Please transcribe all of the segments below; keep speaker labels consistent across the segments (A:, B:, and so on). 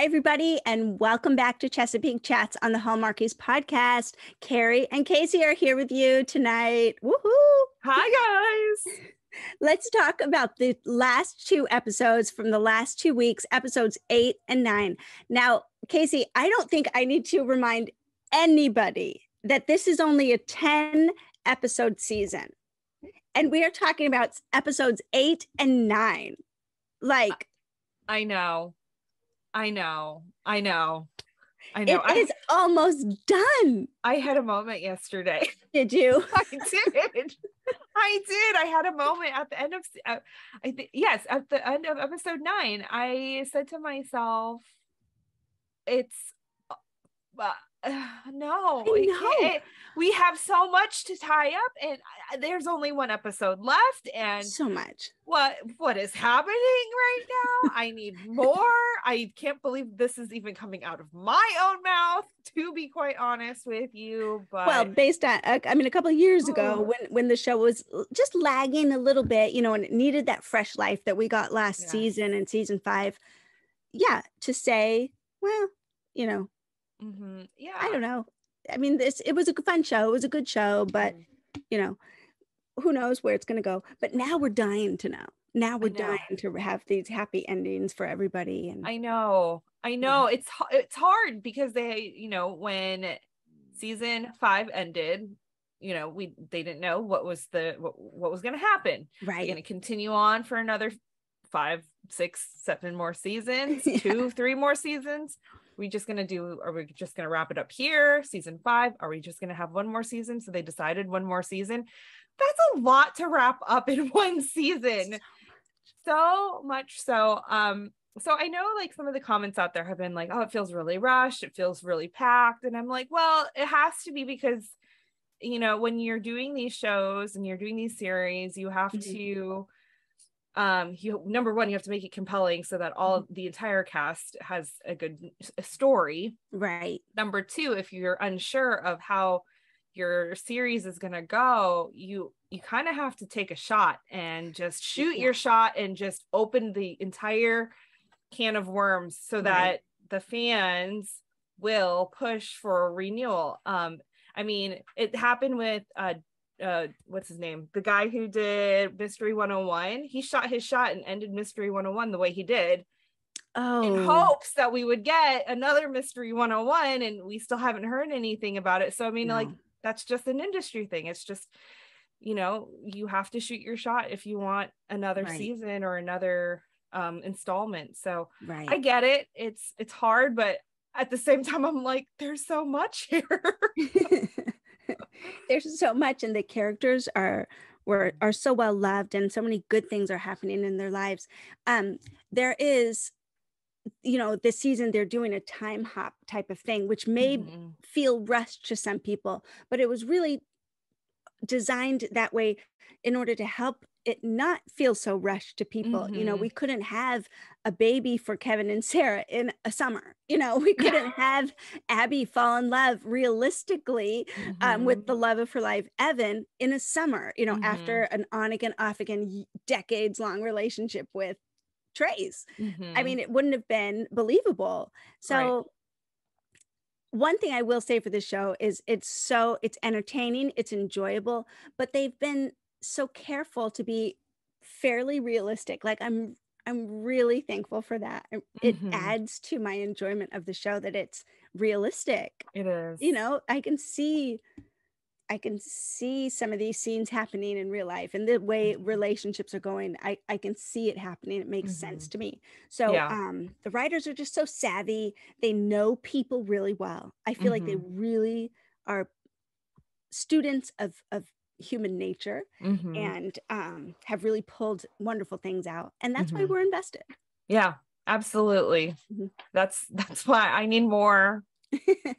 A: Hi, everybody, and welcome back to Chesapeake Chats on the Hallmarkies podcast. Kari and Kaycee are here with you tonight. Woohoo!
B: Hi, guys.
A: Let's talk about the last two episodes from the last 2 weeks, episodes 8 and 9. Now, Kaycee, I don't think I need to remind anybody that this is only a 10-episode season. And we are talking about episodes 8 and 9. Like,
B: I know.
A: It is almost done.
B: I had a moment yesterday.
A: Did you?
B: I did. I had a moment at the end of, at the end of episode 9. I said to myself, it's, no, we have so much to tie up, and there's only one episode left, and
A: so much.
B: What is happening right now? I need more. I can't believe this is even coming out of my own mouth, to be quite honest with you. But
A: well, based on, a couple of years ago, when the show was just lagging a little bit, and it needed that fresh life that we got last season and season 5. Yeah, to say, well,
B: Mm-hmm. Yeah,
A: I don't know. I mean, it was a fun show. It was a good show, but who knows where it's going to go. But now we're dying to know. Now we're dying to have these happy endings for everybody. And
B: I know. Yeah. It's hard because they, when season 5 ended, they didn't know what was going to happen.
A: Right.
B: We're going to continue on for another 5, 6, 7 more seasons, 2, 3 more seasons. Are we just going to wrap it up here? Season 5. Are we just going to have one more season? So they decided one more season. That's a lot to wrap up in one season. So much so. So I know like some of the comments out there have been like, oh, it feels really rushed. It feels really packed. And I'm like, well, it has to be because, when you're doing these shows and you're doing these series, you have to, number one, you have to make it compelling so that the entire cast has a good story.
A: Right.
B: Number 2, if you're unsure of how your series is going to go, you kind of have to take a shot and just shoot your shot and just open the entire can of worms so that the fans will push for a renewal. I mean, it happened with what's his name? The guy who did Mystery 101. He shot his shot and ended Mystery 101 the way he did. In hopes that we would get another Mystery 101, and we still haven't heard anything about it. So, I mean, like, that's just an industry thing. It's just, you have to shoot your shot if you want another season or another installment. So I get it. It's hard, but at the same time, I'm like, there's so much here.
A: There's so much, and the characters are so well loved, and so many good things are happening in their lives. There is, this season they're doing a time hop type of thing, which may feel rushed to some people, but it was really designed that way in order to help it not feel so rushed to people. We couldn't have a baby for Kevin and Sarah in a summer. We couldn't have Abby fall in love realistically with the love of her life, Evan, in a summer, after an on again, off again, decades long relationship with Trace. I mean, it wouldn't have been believable. So one thing I will say for this show is it's entertaining, it's enjoyable, but they've been so careful to be fairly realistic. Like I'm really thankful for that. It adds to my enjoyment of the show that it's realistic.
B: It is.
A: I can see some of these scenes happening in real life, and the way relationships are going, I can see it happening. It makes sense to me. So the writers are just so savvy. They know people really well. I feel like they really are students of human nature and have really pulled wonderful things out. And that's why we're invested.
B: Yeah, absolutely. That's why I need more.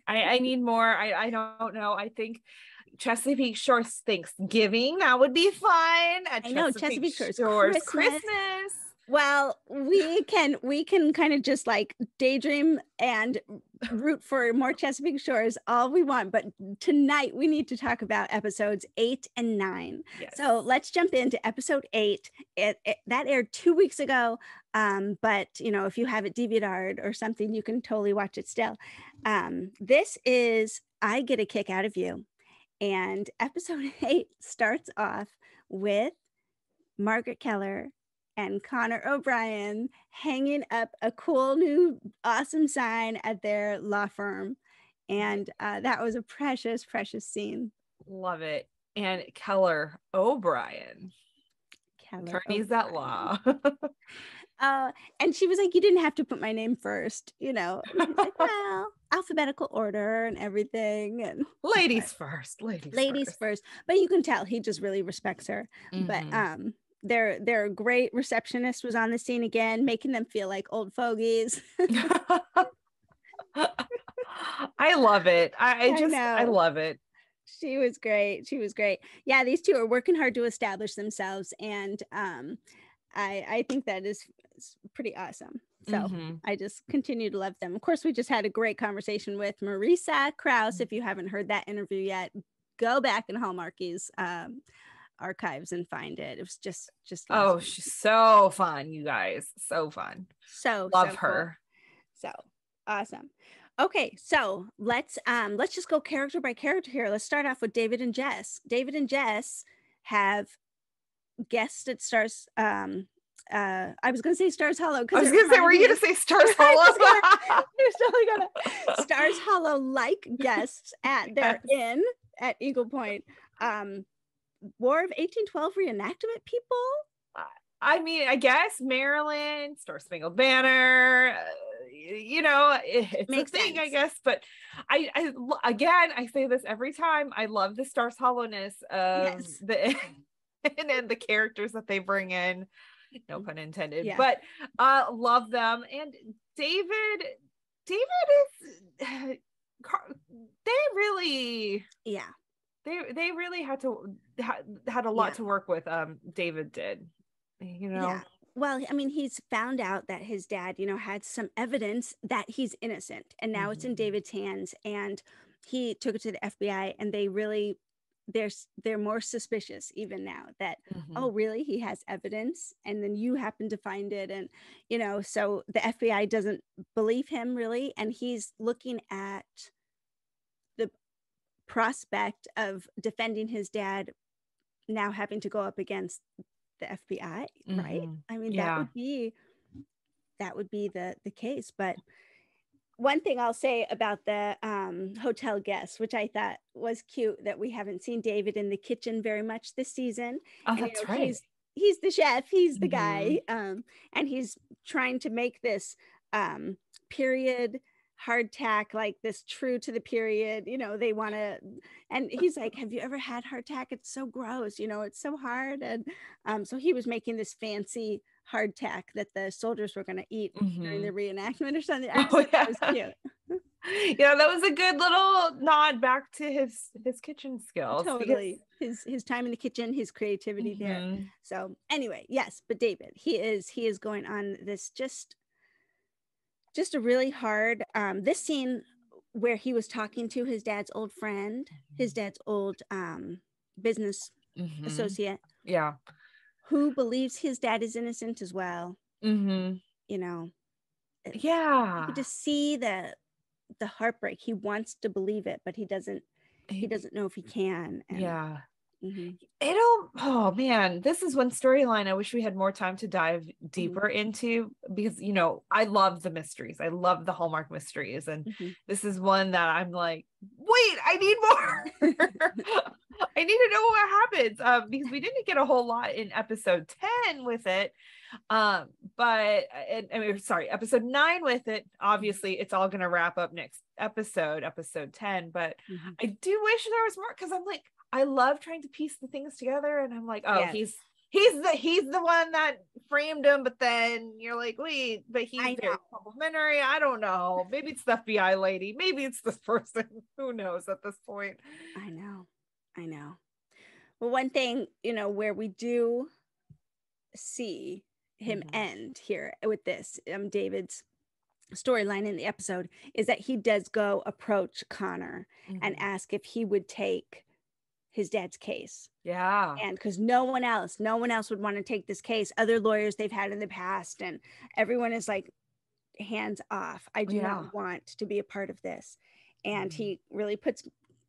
B: I need more. I don't know. I think Chesapeake Shores Thanksgiving, that would be fun.
A: I know, Chesapeake Shores Christmas. Well, we can kind of just like daydream and root for more Chesapeake Shores all we want, but tonight we need to talk about episodes 8 and 9. Yes. So let's jump into episode 8. That aired 2 weeks ago. But if you have it DVR'd or something, you can totally watch it still. This is I Get a Kick Out of You. And episode 8 starts off with Margaret Keller and Connor O'Brien hanging up a cool new awesome sign at their law firm. And that was a precious, precious scene.
B: Love it. And Keller O'Brien. Attorneys at law.
A: And she was like, you didn't have to put my name first, And she's like, well, alphabetical order and everything. And
B: ladies first. Ladies first.
A: But you can tell he just really respects her.
B: Mm-hmm.
A: But their great receptionist was on the scene again, making them feel like old fogies.
B: I love it. I love it.
A: She was great. Yeah, these two are working hard to establish themselves, and I think that is pretty awesome. So I just continue to love them. Of course, we just had a great conversation with Marisa Krause. If you haven't heard that interview yet, go back in Hallmarkies archives and find it. It was just
B: awesome. She's so fun, you guys. So fun.
A: So
B: love her.
A: Cool. So awesome. Okay, so let's just go character by character here. Let's start off with David and Jess. David and Jess have guests at Stars. I was going to say Stars Hollow.
B: I was going to say, were you going to say Stars Hollow?
A: You're totally going to Stars Hollow like guests at their inn at Eagle Point. War of 1812 reenactment people.
B: I mean, I guess Maryland, Star Spangled Banner. It's
A: Makes
B: a thing,
A: sense.
B: I guess. But I say this every time. I love the Stars Hollowness of the and the characters that they bring in. No pun intended. Yeah. But love them. And David is. They really.
A: Yeah.
B: They really had a lot to work with. David did.
A: Yeah. Well, I mean, he's found out that his dad, had some evidence that he's innocent, and now it's in David's hands, and he took it to the FBI, and they're more suspicious even now that, oh, really? He has evidence, and then you happen to find it. And, so the FBI doesn't believe him really. And he's looking at the prospect of defending his dad now having to go up against the FBI, right? I mean, that would be the case. But one thing I'll say about the hotel guests, which I thought was cute, that we haven't seen David in the kitchen very much this season.
B: Oh, and, that's right.
A: He's the chef, he's the guy, and he's trying to make this period hardtack, like this true to the period, they want to, and he's like, have you ever had hardtack? It's so gross, it's so hard. And so he was making this fancy hardtack that the soldiers were going to eat during the reenactment or something. I thought that was cute.
B: Yeah, that was a good little nod back to his kitchen skills.
A: Totally. His time in the kitchen, his creativity there. So anyway, yes, but David, he is going on this just a really hard, this scene where he was talking to his dad's old friend, his dad's old business associate.
B: Yeah.
A: Who believes his dad is innocent as well. Yeah. You could just see the heartbreak. He wants to believe it, but he doesn't know if he can. And,
B: oh man, this is one storyline I wish we had more time to dive deeper into, because I love the mysteries. I love the Hallmark mysteries, and this is one that I'm like, wait, I need more. I need to know what happens, because we didn't get a whole lot in episode 10 with it, episode 9 with it. Obviously it's all going to wrap up next episode 10, but I do wish there was more, because I'm like, I love trying to piece the things together, and I'm like, oh, he's the one that framed him, but then you're like, wait, but he's very complimentary. I don't know. Maybe it's the FBI lady. Maybe it's this person. Who knows at this point?
A: I know. Well, one thing, where we do see him end here with this, David's storyline in the episode, is that he does go approach Connor and ask if he would take his dad's case.
B: Yeah.
A: And because no one else would want to take this case. Other lawyers they've had in the past, and everyone is like, hands off. I do not want to be a part of this. And he really puts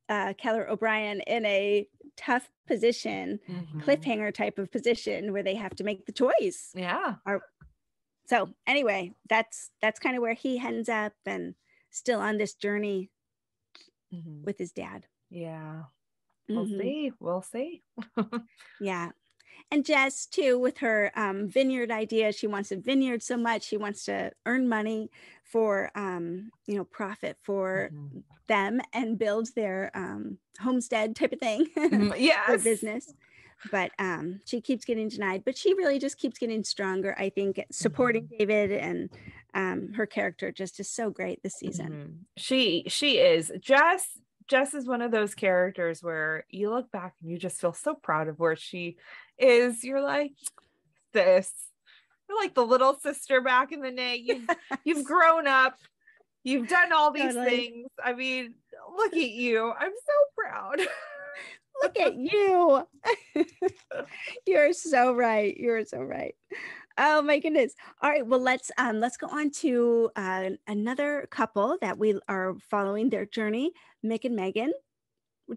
A: Keller O'Brien in a tough position, cliffhanger type of position where they have to make the choice.
B: Yeah.
A: So anyway, that's kind of where he ends up, and still on this journey with his dad.
B: Yeah. We'll see.
A: Yeah. And Jess too, with her vineyard idea, she wants a vineyard so much. She wants to earn money for, profit for them and build their homestead type of thing for business. But she keeps getting denied, but she really just keeps getting stronger, I think, supporting David, and her character just is so great this season.
B: She is. Jess is one of those characters where you look back and you just feel so proud of where she is. You're like, you're like the little sister back in the day. You've grown up. You've done all these things. I mean, look at you. I'm so proud.
A: Look at you. You're so right. You're so right. Oh my goodness. All right. Well, let's go on to another couple that we are following their journey. Mick and Megan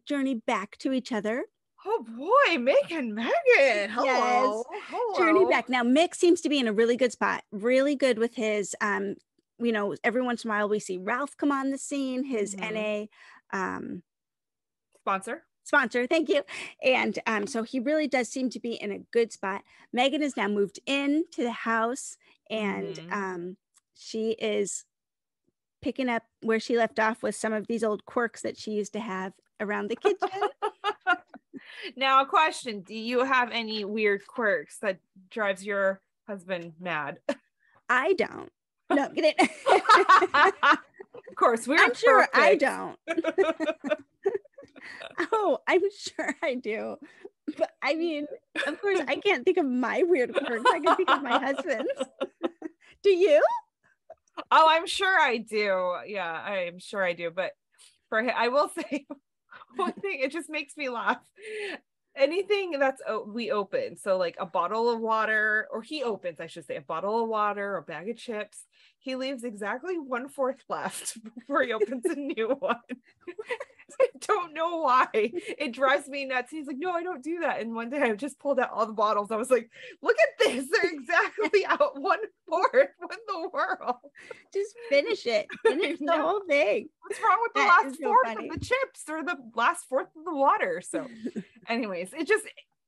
A: journey back to each other.
B: Oh boy, Mick and Megan. Hello.
A: Yes.
B: Hello.
A: Journey back. Now, Mick seems to be in a really good spot. Really good with his every once in a while we see Ralph come on the scene, his NA sponsor, thank you. And so he really does seem to be in a good spot. Megan has now moved in to the house, and she is picking up where she left off with some of these old quirks that she used to have around the kitchen.
B: Now, a question: do you have any weird quirks that drives your husband mad?
A: I don't. No, I'm kidding.
B: Of course,
A: I'm sure I don't. Oh, I'm sure I do. But I mean, of course, I can't think of my weird quirks. I can think of my husband's. Do you?
B: Oh, I'm sure I do. Yeah, I'm sure I do. But for him, I will say one thing, it just makes me laugh. Anything that's we open, so like a bottle of water, or he opens, I should say, a bottle of water or a bag of chips, he leaves exactly 1/4 left before he opens a new one. I don't know why. It drives me nuts. He's like, no, I don't do that. And one day I just pulled out all the bottles. I was like, look at this. They're exactly out 1/4. What in the world?
A: Just finish it. Finish the whole thing.
B: What's wrong with the last fourth of the chips or the last fourth of the water? So anyways, it just,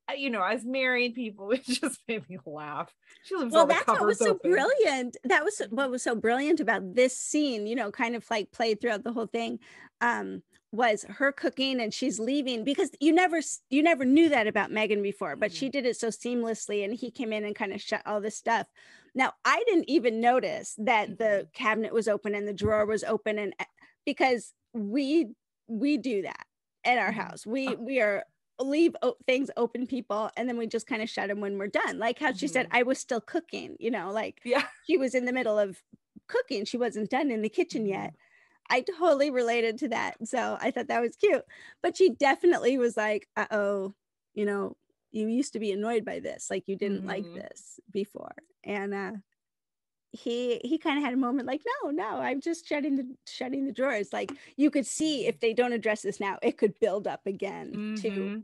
B: as married people, it just made me laugh. She leaves all the covers
A: what was so
B: open.
A: brilliant. That was what was so brilliant about this scene, kind of like played throughout the whole thing. Was her cooking, and she's leaving, because you never knew that about Megan before, but she did it so seamlessly, and he came in and kind of shut all this stuff. Now, I didn't even notice that the cabinet was open and the drawer was open, and because we do that at our house. We leave things open, people, and then we just kind of shut them when we're done. Like how she said, I was still cooking, she was in the middle of cooking. She wasn't done in the kitchen yet. I totally related to that. So I thought that was cute. But she definitely was like, you used to be annoyed by this. Like you didn't like this before. And he kind of had a moment like, no, I'm just shutting the drawers. Like you could see if they don't address this now, it could build up again to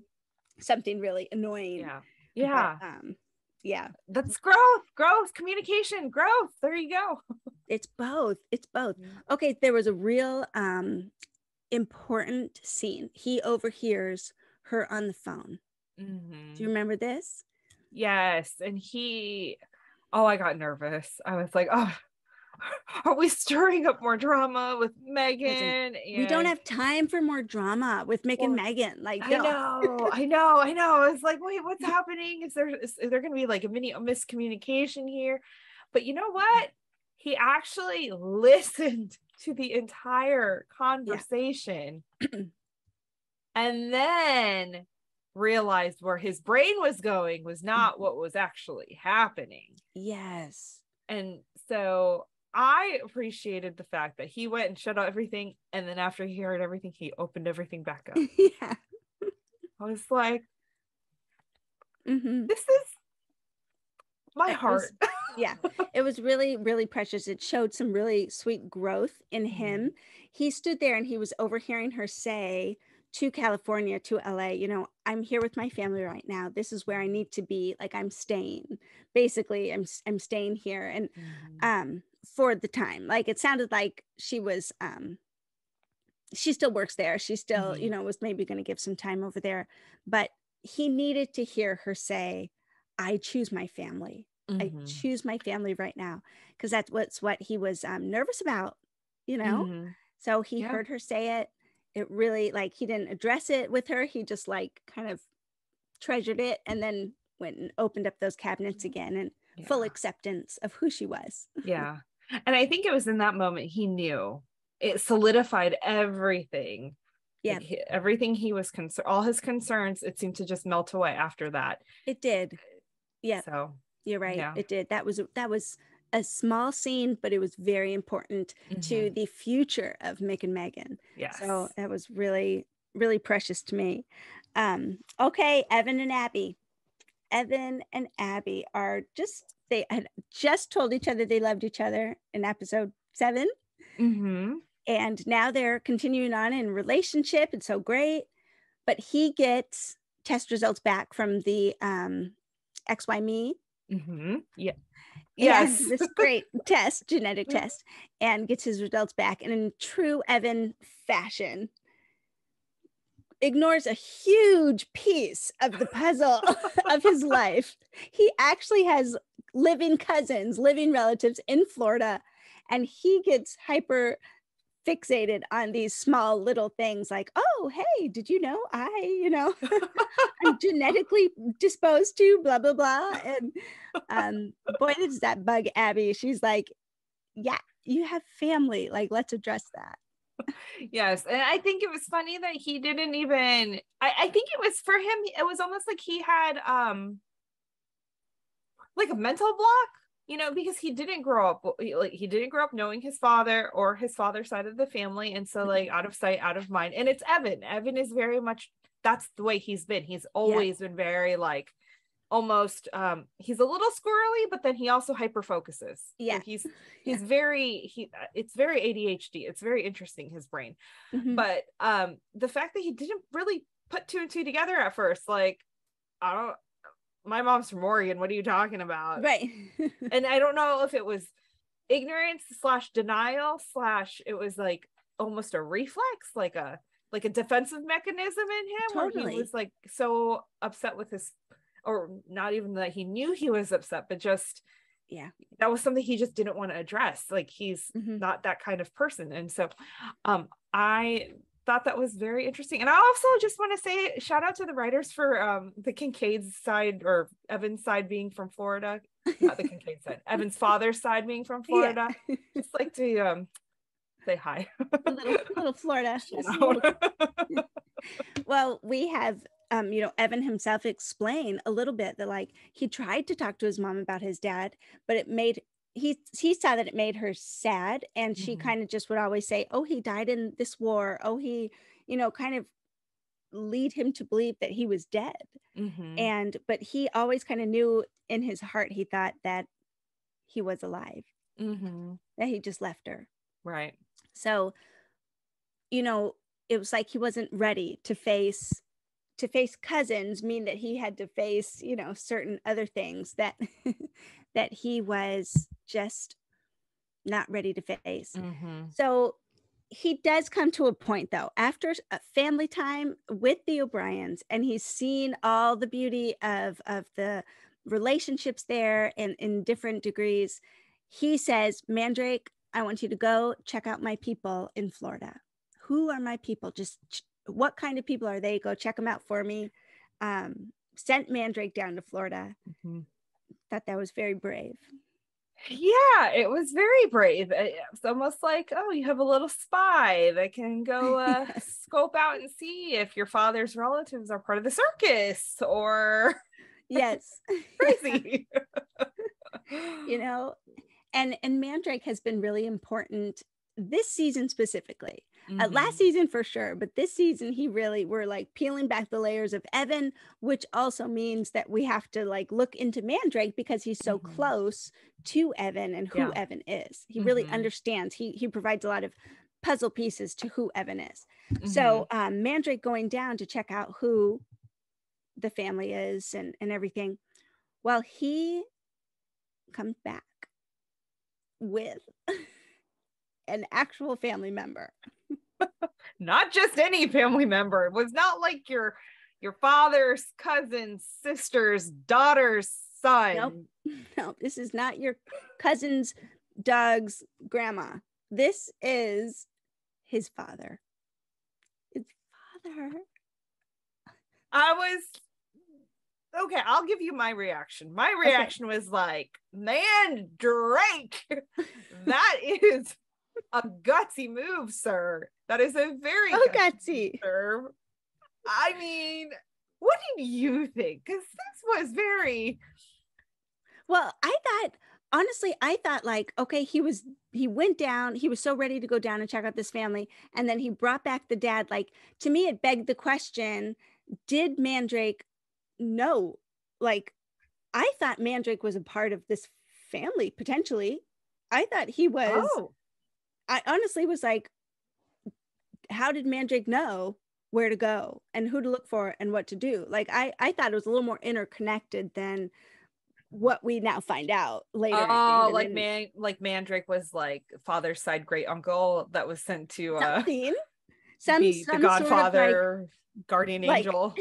A: something really annoying.
B: Yeah.
A: But, yeah.
B: That's growth, communication, growth. There you go.
A: It's both. Okay, there was a real important scene. He overhears her on the phone. Do you remember this?
B: Yes. And I got nervous. I was like, oh, are we stirring up more drama with Megan?
A: We don't have time for more drama with Mick and Megan. Like,
B: I know. I was like, wait, what's happening? Is there going to be like a miscommunication here? But you know what? He actually listened to the entire conversation and then realized where his brain was going was not what was actually happening.
A: Yes.
B: And so I appreciated the fact that he went and shut out everything, and then after he heard everything, he opened everything back up.
A: Yeah.
B: was like,
A: Mm-hmm.
B: this is my
A: It
B: heart.
A: Yeah, it was really, really precious. It showed some really sweet growth in him. He stood there and he was overhearing her say to California, to LA, you know, I'm here with my family right now. This is where I need to be. Like, I'm staying. Basically, I'm staying here. And for the time, like, it sounded like she was she still works there. She still, you know, was maybe going to give some time over there, but he needed to hear her say, I choose my family. I choose my family right now, because that's what he was nervous about, you know. So he heard her say it. It really, like, he didn't address it with her. He just, like, kind of treasured it, and then went and opened up those cabinets again, and full acceptance of who she was.
B: Yeah. And I think it was in that moment he knew. It solidified everything.
A: Yeah.
B: Like, everything he was concerned, all his concerns, it seemed to just melt away after that.
A: It did. Yeah.
B: So
A: you're right.
B: Yeah.
A: It did. That was a small scene, but it was very important to the future of Mick and Megan.
B: Yes.
A: So that was really, really precious to me. Okay, Evan and Abby. Evan and Abby are they had just told each other they loved each other in episode 7. And now they're continuing on in relationship. It's so great. But he gets test results back from the XY
B: Yeah.
A: Yes. And this great test, genetic test, and gets his results back. And in true Evan fashion, ignores a huge piece of the puzzle of his life. He actually has living cousins, living relatives in Florida, and he gets hyper fixated on these small little things like, oh, hey, did you know I'm genetically disposed to blah, blah, blah. And boy, does that bug Abby. She's like, yeah, you have family. Like, let's address that.
B: Yes. And I think it was funny that he didn't even, I think it was for him, it was almost like he had like a mental block, you know, because he didn't grow up knowing his father or his father's side of the family. And so, like, out of sight, out of mind. And it's Evan is very much, that's the way he's been. He's always been very, like, almost he's a little squirrely, but then he also hyper focuses. So he's it's very ADHD. It's very interesting, his brain. But the fact that he didn't really put 2 and 2 together at first, like, my mom's from Oregon, what are you talking about?
A: Right.
B: And I don't know if it was ignorance / denial / it was like almost a reflex, like a defensive mechanism in him.
A: Totally.
B: Where he was, like, so upset with his, or not even that he knew he was upset, but just, that was something he just didn't want to address. Like, he's not that kind of person. And so I thought that was very interesting. And I also just want to say shout out to the writers for the Kincaid's side, or Evan's side, being from Florida. Not the Kincaid side, Evan's father's side being from Florida. Just like to say hi.
A: a little Florida. Well, we have Evan himself explain a little bit that, like, he tried to talk to his mom about his dad, but he saw that it made her sad, and she kind of just would always say, oh, he died in this war, oh, he, kind of lead him to believe that he was dead. But he always kind of knew in his heart, he thought that he was alive, that he just left her.
B: Right.
A: So it was like he wasn't ready to face cousins, mean that he had to face certain other things that that he was just not ready to face. So he does come to a point, though, after a family time with the O'Briens, and he's seen all the beauty of the relationships there, and in different degrees. He says, Mandrake, I want you to go check out my people in Florida. Who are my people? Just what kind of people are they? Go check them out for me. Sent Mandrake down to Florida. Thought that was very brave.
B: Yeah, it was very brave. It's almost like, oh, you have a little spy that can go scope out and see if your father's relatives are part of the circus, or
A: yes,
B: crazy.
A: And Mandrake has been really important this season specifically. Last season for sure, but this season we're like peeling back the layers of Evan, which also means that we have to like look into Mandrake because he's so close to Evan and who Evan is. He really understands. He provides a lot of puzzle pieces to who Evan is. So Mandrake going down to check out who the family is and everything. Well, he comes back with an actual family member.
B: Not just any family member. It was not like your father's cousin's sister's daughter's son.
A: No, this is not your cousin's Doug's grandma. This is his father. His father.
B: Okay, I'll give you my reaction. My reaction was like, Mandrake, that is a gutsy move, sir. That is a very gutsy move, sir. I mean, what did you think? Because this was very...
A: Well, I thought like, okay, he went down, he was so ready to go down and check out this family, and then he brought back the dad. Like, to me, it begged the question, did Mandrake know? Like, I thought Mandrake was a part of this family, potentially. I thought he was. I honestly was like, how did Mandrake know where to go and who to look for and what to do? Like, I thought it was a little more interconnected than what we now find out later.
B: Oh, like Mandrake was like father's side great uncle that was sent to
A: be
B: the godfather,
A: sort of like,
B: guardian angel.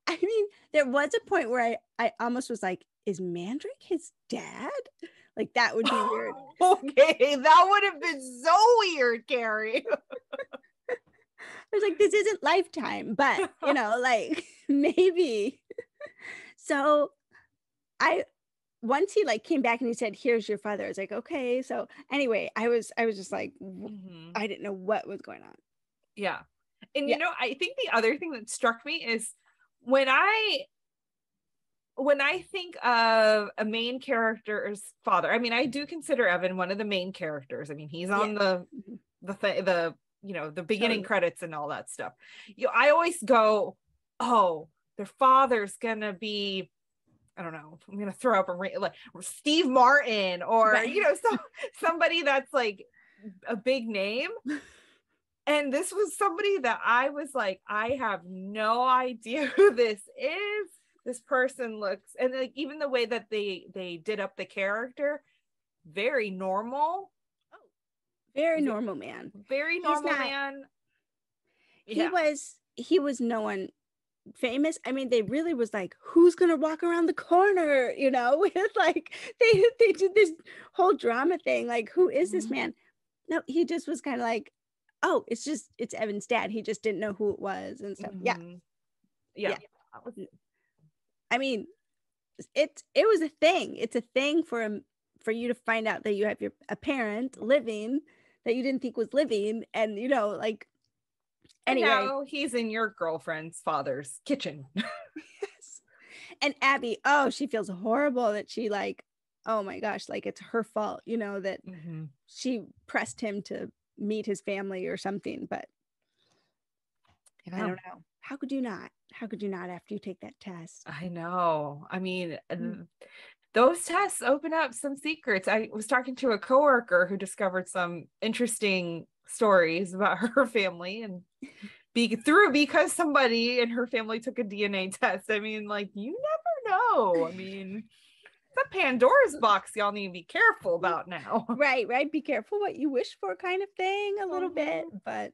A: I mean, there was a point where I almost was like, is Mandrake his dad? Like, that would be weird.
B: Okay, that would have been so weird, Kari.
A: I was like, this isn't Lifetime, but you know, like maybe. So once he like came back and he said, here's your father, I was like, okay. So anyway, I was just like, I didn't know what was going on.
B: Yeah. And you know, I think the other thing that struck me is when I think of a main character's father, I mean, I do consider Evan one of the main characters. I mean, he's on the beginning credits and all that stuff. I always go, oh, their father's gonna be, I don't know, I'm gonna throw up like Steve Martin or somebody that's like a big name. And this was somebody that I was like, I have no idea who this is. This person looks, and like even the way that they did up the character, very normal.
A: Very normal man.
B: Very normal man.
A: Yeah. He was no one famous. I mean, they really was like, who's gonna walk around the corner, you know? It's like they did this whole drama thing, like, who is this man? No, he just was kind of like, oh, it's Evan's dad. He just didn't know who it was and stuff. Yeah. I mean, it was a thing. It's a thing for you to find out that you have a parent living that you didn't think was living, and you know, like, anyway.
B: And now he's in your girlfriend's father's kitchen.
A: Yes. And Abby, oh, she feels horrible that she like, oh my gosh, like it's her fault, you know, that she pressed him to meet his family or something. But I don't know. How could you not after you take that test?
B: I know. I mean, those tests open up some secrets. I was talking to a coworker who discovered some interesting stories about her family and because somebody in her family took a DNA test. I mean, like, you never know. I mean, it's a Pandora's box y'all need to be careful about now.
A: Right. Be careful what you wish for, kind of thing, a little bit. But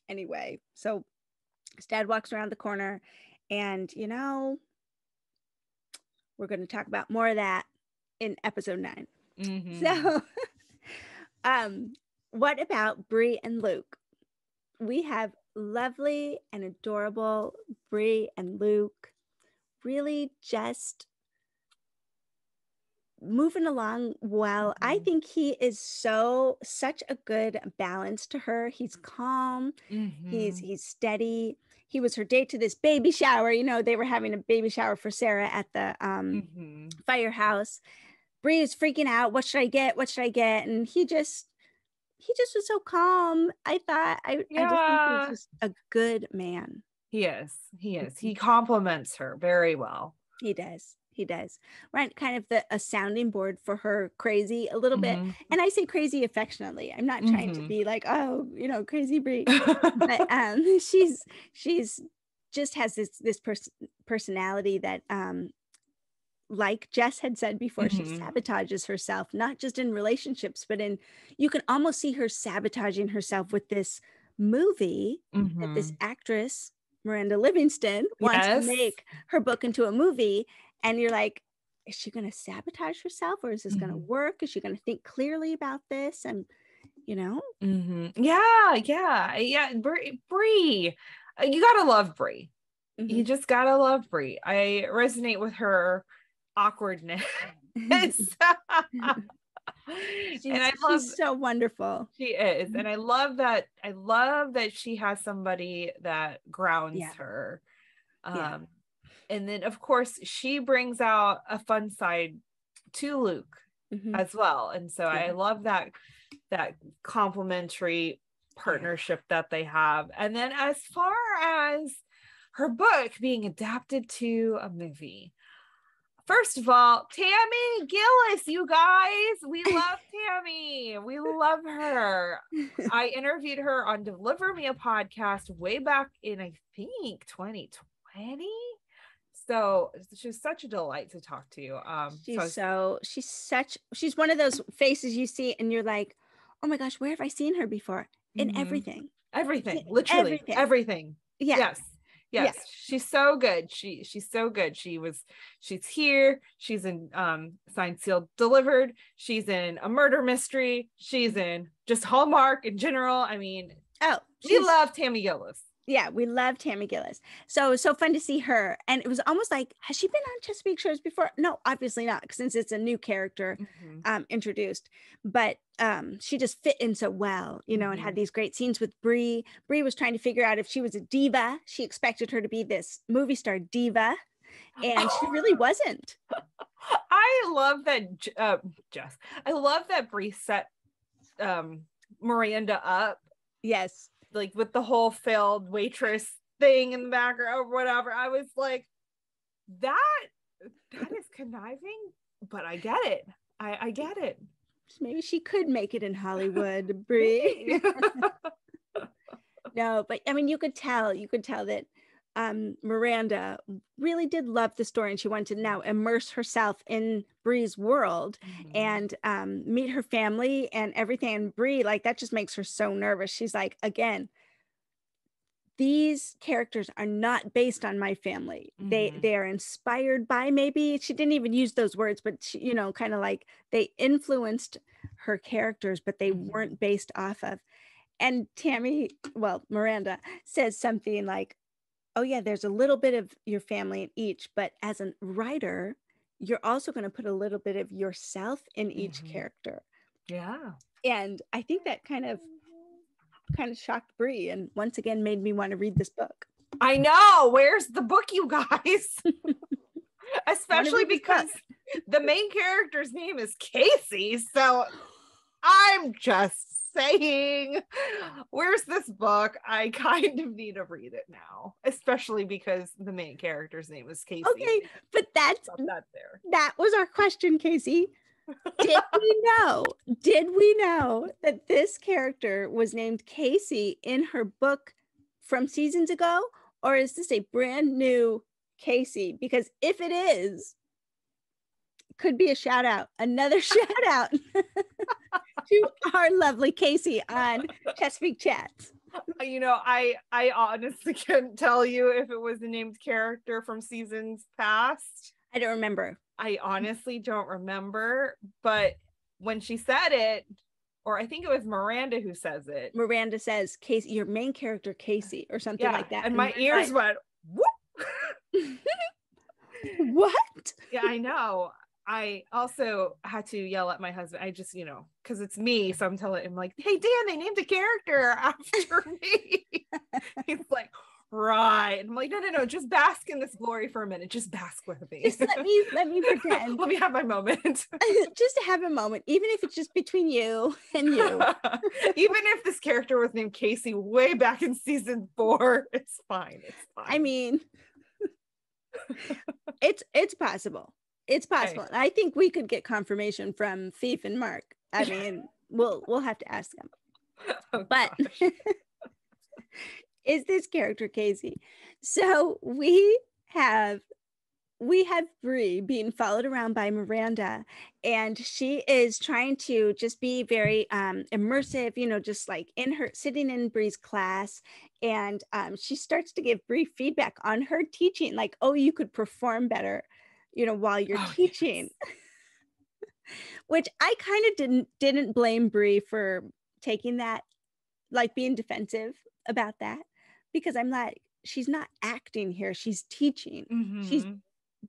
A: anyway, so his dad walks around the corner, and you know, we're going to talk about more of that in episode 9. So what about Bree and Luke? We have lovely and adorable Bree and Luke, really just moving along well. I think he is such a good balance to her. He's calm. He's steady. He was her date to this baby shower. You know, they were having a baby shower for Sarah at the firehouse. Bree is freaking out. What should I get? And he just he just was so calm. I thought, I just think he's
B: Yeah,
A: just a good man.
B: he is. He compliments her very well.
A: He does. He does. Right. Kind of a sounding board for her crazy a little bit. And I say crazy affectionately. I'm not trying to be like, oh, crazy Brie. But she's just has this personality that like Jess had said before, she sabotages herself, not just in relationships, but you can almost see her sabotaging herself with this movie that this actress, Miranda Livingston, wants to make her book into a movie. And you're like, is she going to sabotage herself, or is this going to work? Is she going to think clearly about this? And, Yeah.
B: Brie, you got to love Brie. You just got to love Brie. I resonate with her awkwardness. She's
A: so wonderful.
B: She is. And I love that she has somebody that grounds her. And then of course she brings out a fun side to Luke as well. And so I love that complementary partnership that they have. And then as far as her book being adapted to a movie, first of all, Tammy Gillis, you guys, we love Tammy. We love her. I interviewed her on Deliver Me a Podcast way back in, I think, 2020. So she's such a delight to talk to.
A: She's one of those faces you see and you're like, oh my gosh, where have I seen her before? In everything.
B: Literally everything. Yes. She's so good. She's so good. She's here. She's in Signed, Sealed, Delivered. She's in a murder mystery. She's in just Hallmark in general. I mean, we love Tammy Gillis.
A: Yeah, we love Tammy Gillis. So fun to see her. And it was almost like, has she been on Chesapeake Shores before? No, obviously not, since it's a new character introduced. But she just fit in so well, and had these great scenes with Brie. Brie was trying to figure out if she was a diva. She expected her to be this movie star diva, and she really wasn't.
B: I love that, Jess. I love that Brie set Miranda up.
A: Yes.
B: Like with the whole failed waitress thing in the background or whatever. I was like, that is conniving, but I get it. I get it.
A: Maybe she could make it in Hollywood, Brie. No, but I mean, you could tell that Miranda really did love the story, and she wanted to now immerse herself in Brie's world and meet her family and everything. And Brie, like, that just makes her so nervous. She's like, again, these characters are not based on my family. They are inspired by, maybe she didn't even use those words, but she, kind of like they influenced her characters, but they weren't based off of. And Miranda says something like, oh yeah, there's a little bit of your family in each, but as a writer, you're also going to put a little bit of yourself in each character.
B: Yeah.
A: And I think that kind of shocked Brie, and once again made me want to read this book.
B: I know. Where's the book, you guys? Especially because the main character's name is Kaycee. So I'm just saying, where's this book? I kind of need to read it now, especially because the main character's name is Kaycee.
A: Okay, but that was our question, Kaycee. Did we know that this character was named Kaycee in her book from seasons ago, or is this a brand new Kaycee? Because if it is, could be a shout out, another shout out to our lovely Kaycee on Chesapeake Chats.
B: I honestly couldn't tell you if it was a named character from seasons past.
A: I don't remember.
B: I honestly don't remember, but when she said it, or I think it was Miranda who says it.
A: Miranda says, Kaycee, your main character, Kaycee, or something like that.
B: And my ears went, whoop.
A: What?
B: Yeah, I know. I also had to yell at my husband. I just, because it's me. So I'm telling him, like, hey, Dan, they named a character after me. He's like, Right. I'm like, no, just bask in this glory for a minute. Just bask with me.
A: Just let me pretend.
B: Let me have my moment.
A: Just to have a moment, even if it's just between you and you.
B: Even if this character was named Kaycee way back in season 4, it's fine. It's fine.
A: I mean, it's possible. It's possible.
B: Hey.
A: I think we could get confirmation from Thief and Mark. I mean, we'll have to ask them.
B: Oh,
A: but is this character Kaycee? So we have Bree being followed around by Miranda, and she is trying to just be very immersive, you know, just like sitting in Bree's class, and she starts to give Bree feedback on her teaching, like, oh, you could perform better, you know, while you're teaching. Yes. Which I kind of didn't blame Bree for taking that, like being defensive about that, because I'm like, she's not acting here, she's teaching. Mm-hmm. She's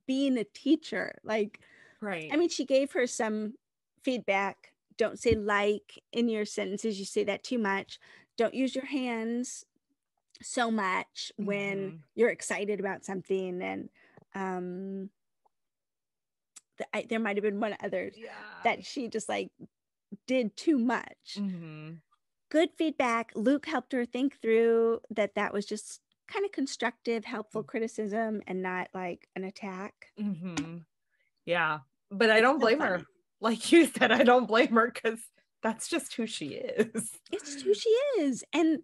A: being a teacher. Like, right. I mean, she gave her some feedback. Don't say like in your sentences, you say that too much. Don't use your hands so much when you're excited about something. And there might have been one other that she just like did too much. Good feedback. Luke helped her think through that was just kind of constructive, helpful criticism and not like an attack.
B: Yeah, but I don't blame her. Like you said, I don't blame her, because that's just who she is. It's
A: who she is. And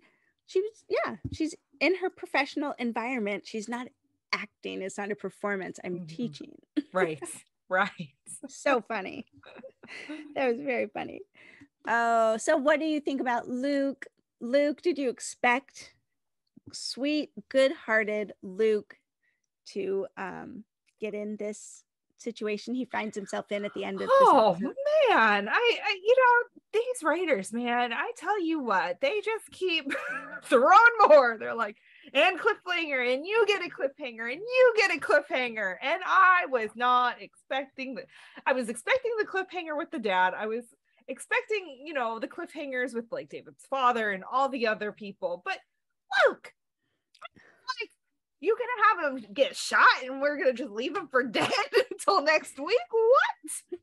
A: she's in her professional environment. She's not acting. It's not a performance. I'm teaching.
B: Right.
A: So funny. That was very funny. Oh, so what do you think about Luke? Luke, did you expect sweet, good-hearted Luke to get in this situation he finds himself in at the end of this episode?
B: Man, I you know, these writers, man, I tell you what, they just keep throwing more. They're like, and cliffhanger, and you get a cliffhanger, and you get a cliffhanger. And I was not expecting I was expecting the cliffhanger with the dad. I was expecting, you know, the cliffhangers with like David's father and all the other people. But Luke, like, you gonna have him get shot and we're gonna just leave him for dead until next week? What?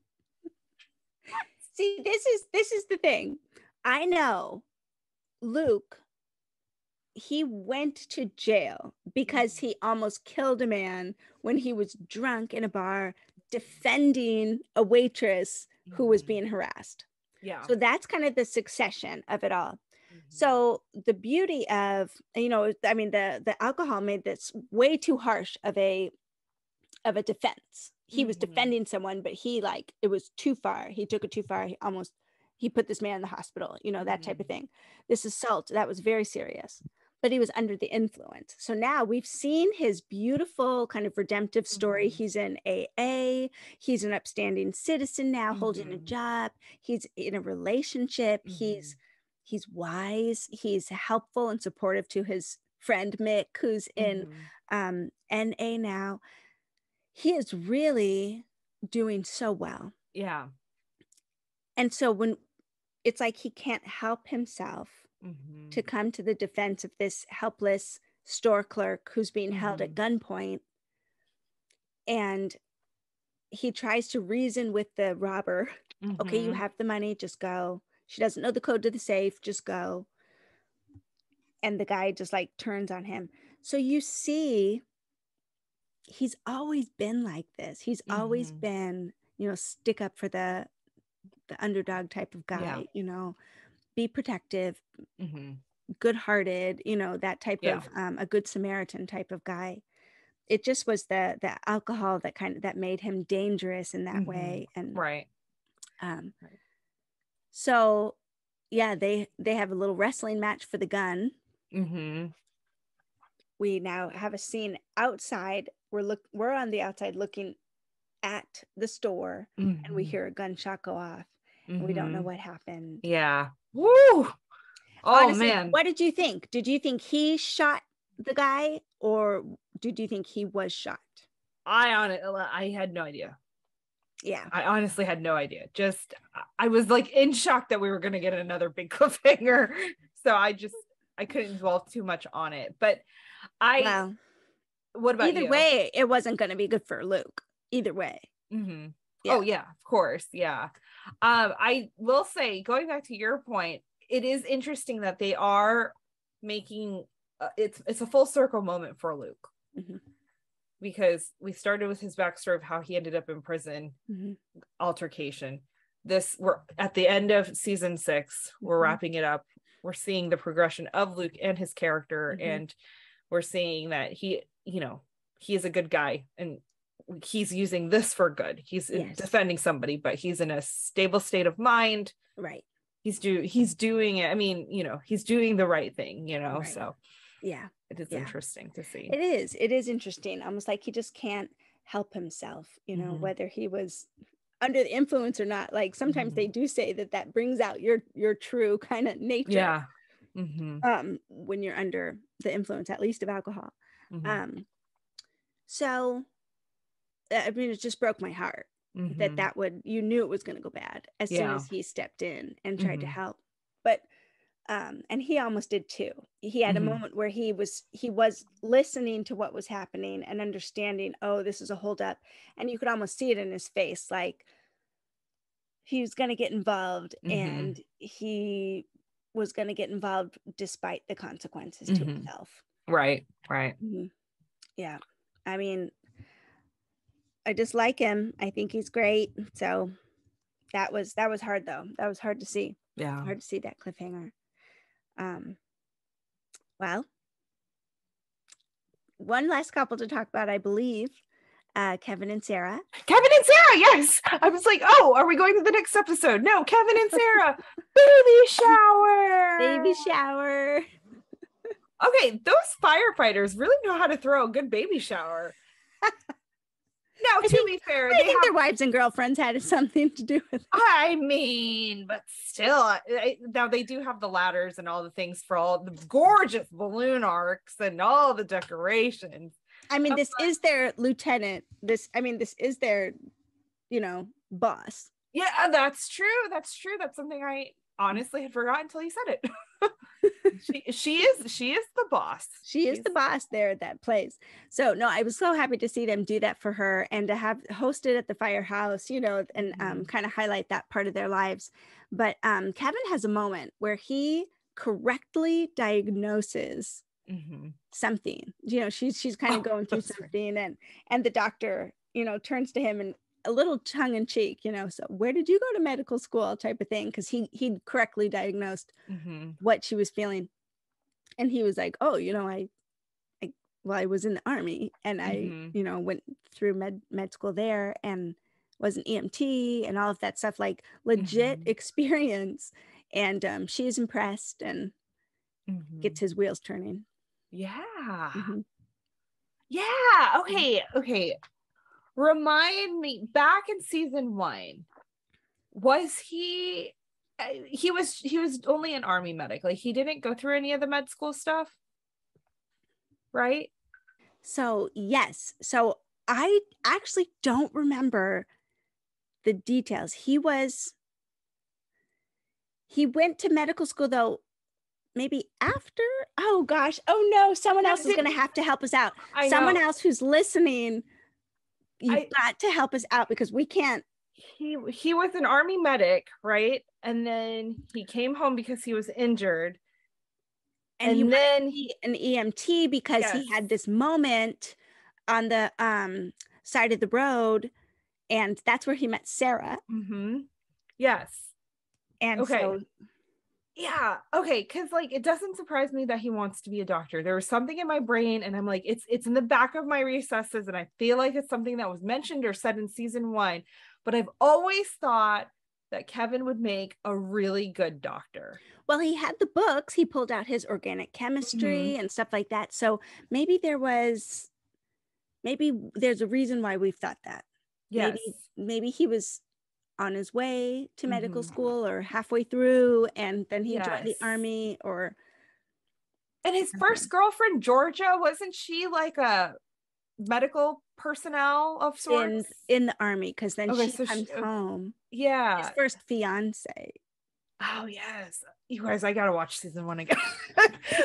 A: See, this is the thing. I know Luke, he went to jail because he almost killed a man when he was drunk in a bar defending a waitress who was being harassed. Yeah. So that's kind of the succession of it all. So the beauty of, you know, I mean, the alcohol made this way too harsh of a defense. He was defending someone, but it was too far. He took it too far. He put this man in the hospital, you know, that type of thing. This assault, that was very serious, but he was under the influence. So now we've seen his beautiful kind of redemptive story. He's in AA. He's an upstanding citizen now, holding a job. He's in a relationship. He's wise. He's helpful and supportive to his friend Mick, who's in NA now. He is really doing so well. Yeah. And so when it's like he can't help himself to come to the defense of this helpless store clerk who's being held at gunpoint. And he tries to reason with the robber. Okay, you have the money, just go. She doesn't know the code to the safe, just go. And the guy just like turns on him. So you see, he's always been like this. He's always been, you know, stick up for the underdog type of guy, you know, be protective, good-hearted, you know, that type of a good Samaritan type of guy. It just was the alcohol that made him dangerous in that way. And so yeah, they have a little wrestling match for the gun. We now have a scene outside. We're on the outside looking at the store, and we hear a gunshot go off, and we don't know what happened.
B: Yeah. Woo! Oh,
A: honestly,
B: man.
A: What did you think? Did you think he shot the guy, or did you think he was shot?
B: I had no idea.
A: Yeah.
B: I honestly had no idea. I was like in shock that we were going to get another big cliffhanger. So I couldn't dwell too much on it. But
A: Well,
B: what about
A: either
B: you?
A: way, it wasn't going to be good for Luke. Either way.
B: Mm-hmm.
A: Yeah.
B: Oh yeah, of course. Yeah. I will say, going back to your point, it is interesting that they are making it's a full circle moment for Luke.
A: Mm-hmm.
B: Because we started with his backstory of how he ended up in prison, altercation. We're at the end of season 6. We're wrapping it up. We're seeing the progression of Luke and his character, and we're seeing that he is a good guy, and he's using this for good. He's defending somebody, but he's in a stable state of mind.
A: Right.
B: He's doing it. I mean, he's doing the right thing,
A: Right.
B: So
A: yeah,
B: it is interesting to see.
A: It is interesting. Almost like he just can't help himself, whether he was under the influence or not. Like sometimes they do say that brings out your true kind of nature.
B: Yeah.
A: When you're under the influence, at least of alcohol. So I mean, it just broke my heart that you knew it was going to go bad as soon as he stepped in and tried to help. But and he almost did too. He had a moment where he was listening to what was happening and understanding, oh, this is a holdup, and you could almost see it in his face, like he was going to get involved, and he was going to get involved despite the consequences to himself.
B: Right.
A: Yeah, I mean, I just like him. I think he's great. So that was hard though. That was hard to see.
B: Yeah,
A: hard to see that cliffhanger. Well, one last couple to talk about, I believe. Kevin and Sarah.
B: Kevin and Sarah, yes. I was like, oh, are we going to the next episode? No, Kevin and Sarah. Baby shower.
A: Baby shower.
B: Okay, those firefighters really know how to throw a good baby shower. Now, to be fair,
A: I think their wives and girlfriends had something to do with it.
B: I mean, but still, now they do have the ladders and all the things for all the gorgeous balloon arcs and all the decorations.
A: I mean, this is their lieutenant. This is their, boss.
B: Yeah, that's true. That's something I honestly had forgotten until you said it. she is the boss.
A: She's the boss there at that place. So no, I was so happy to see them do that for her and to have hosted at the firehouse, and kind of highlight that part of their lives. But Kevin has a moment where he correctly diagnoses something. She's kind of going through something, and the doctor, turns to him and a little tongue in cheek, so where did you go to medical school type of thing? Because he'd correctly diagnosed what she was feeling. And he was like, oh, I was in the Army, and I, went through med school there and was an EMT and all of that stuff, like legit experience. And she's impressed and gets his wheels turning.
B: Yeah. Yeah. Okay. Remind me, back in season 1, was he was only an Army medic, like he didn't go through any of the med school stuff, right?
A: So yes, so I actually don't remember the details. He went to medical school though, maybe after. Oh gosh, oh no, someone else is going to have to help us out. Someone else who's listening, you've got to help us out, because we can't.
B: He was an Army medic, right? And then he came home because he was injured. And then
A: an EMT because he had this moment on the side of the road, and that's where he met Sarah.
B: Yes.
A: And so
B: yeah, okay, because like it doesn't surprise me that he wants to be a doctor. There was something in my brain, and I'm like, it's in the back of my recesses, and I feel like it's something that was mentioned or said in season 1, but I've always thought that Kevin would make a really good doctor.
A: Well, he had the books. He pulled out his organic chemistry and stuff like that. So maybe there's a reason why we've thought that.
B: Yes.
A: Maybe he was on his way to medical school or halfway through, and then he joined the Army.
B: And his first girlfriend, Georgia, wasn't she like a medical personnel of sorts
A: in the Army? Because then she comes home.
B: Yeah,
A: his first fiance.
B: Oh yes, you guys, I gotta watch season 1 again.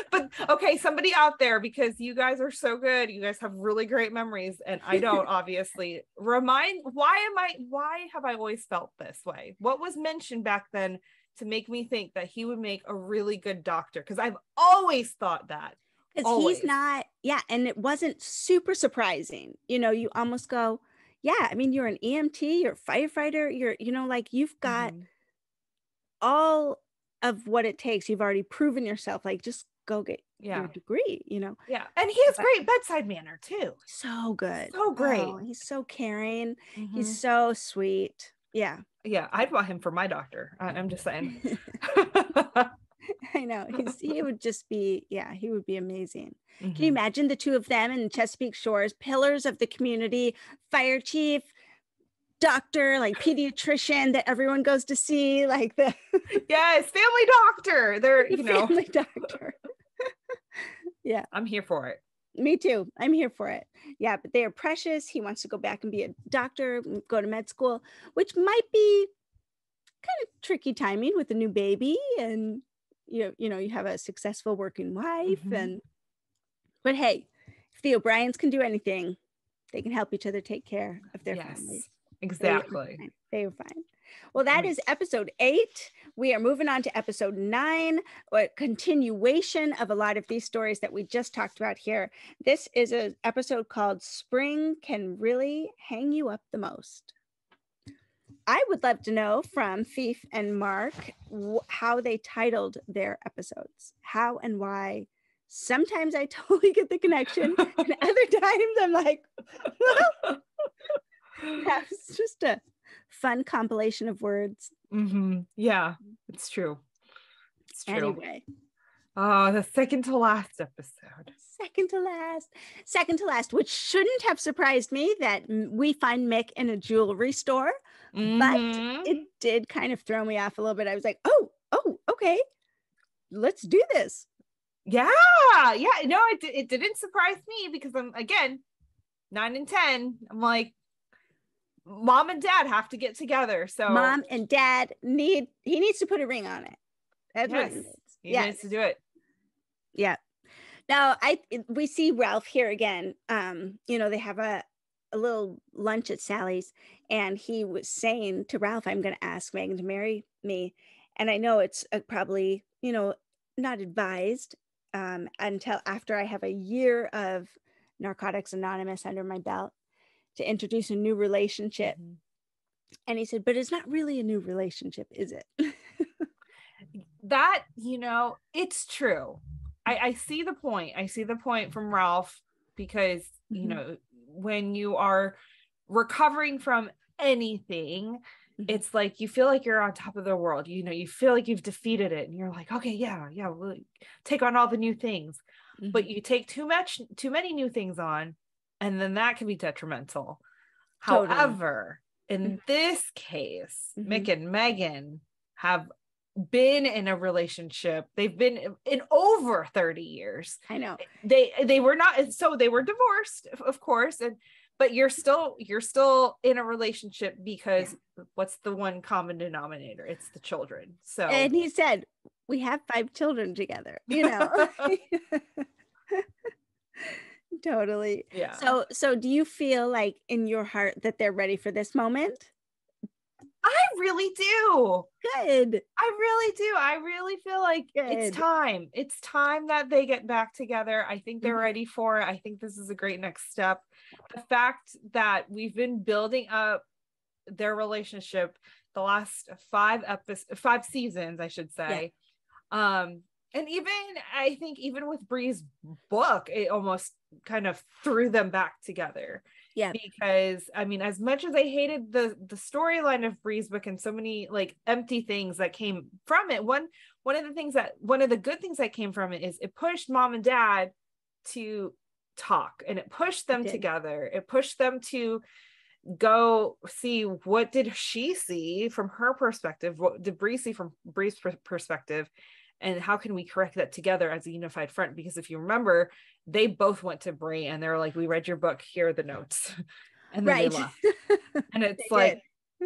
B: But Okay, somebody out there, because you guys are so good. You guys have really great memories, and I don't, obviously. Why have I always felt this way? What was mentioned back then to make me think that he would make a really good doctor? Because I've always thought that.
A: Because he's not, and it wasn't super surprising. You almost go, I mean, you're an EMT, you're a firefighter, you're, like you've got all of what it takes. You've already proven yourself. Like, just go get your degree,
B: Yeah. And he has great bedside manner too.
A: So good.
B: So great.
A: Oh, he's so caring. He's so sweet. Yeah.
B: Yeah. I'd want him for my doctor. I'm just saying.
A: I know. He would just be, he would be amazing. Can you imagine the two of them in Chesapeake Shores, pillars of the community, fire chief, doctor, like pediatrician that everyone goes to see, like the
B: family doctor. They're
A: family doctor. Yeah,
B: I'm here for it.
A: Me too. I'm here for it. Yeah, but they are precious. He wants to go back and be a doctor, go to med school, which might be kind of tricky timing with a new baby, and you have a successful working wife, but hey, if the O'Briens can do anything, they can help each other take care of their families.
B: Exactly.
A: They were fine. Well, that is episode 8. We are moving on to episode 9, a continuation of a lot of these stories that we just talked about here. This is an episode called Spring Can Really Hang You Up the Most. I would love to know from Fief and Mark how they titled their episodes, how and why. Sometimes I totally get the connection, and other times I'm like, well, it's just a fun compilation of words.
B: Yeah, it's true. It's true.
A: Anyway.
B: Oh, the second to last episode.
A: Second to last, which shouldn't have surprised me that we find Mick in a jewelry store, but it did kind of throw me off a little bit. I was like, oh, okay, let's do this.
B: Yeah. No, it didn't surprise me, because I'm, again, 9 and 10. I'm like, mom and dad have to get together. So
A: mom and dad he needs to put a ring on it. That's what he needs.
B: He needs to do it.
A: Yeah. Now we see Ralph here again. They have a little lunch at Sally's, and he was saying to Ralph, I'm going to ask Megan to marry me. And I know it's probably, not advised until after I have a year of Narcotics Anonymous under my belt to introduce a new relationship. And he said, but it's not really a new relationship, is it?
B: That, it's true. I see the point. I see the point from Ralph, because, when you are recovering from anything, it's like, you feel like you're on top of the world. You feel like you've defeated it, and you're like, okay, we'll take on all the new things. But you take too many new things on, and then that can be detrimental. Totally. However, in this case, Mick and Megan have been in a relationship. They've been in over 30 years.
A: I know.
B: They were not, so they were divorced, of course, but you're still in a relationship, because what's the one common denominator? It's the children. So,
A: and he said, we have 5 children together, Totally.
B: Yeah.
A: So do you feel like in your heart that they're ready for this moment?
B: I really do.
A: Good.
B: I really do. I really feel like it's time. It's time that they get back together. I think they're ready for it. I think this is a great next step. The fact that we've been building up their relationship the last 5 seasons, I should say. And I think even with Bree's book, it almost kind of threw them back together. Yeah. Because, I mean, as much as I hated the storyline of Bree's book and so many like empty things that came from it, one of the good things that came from it is it pushed mom and dad to talk, and it pushed them together. It pushed them to go see, what did she see from her perspective? What did Bree see from Bree's perspective? And how can we correct that together as a unified front? Because if you remember, they both went to Bree and they were like, we read your book, here are the notes. And then they left. And it's like,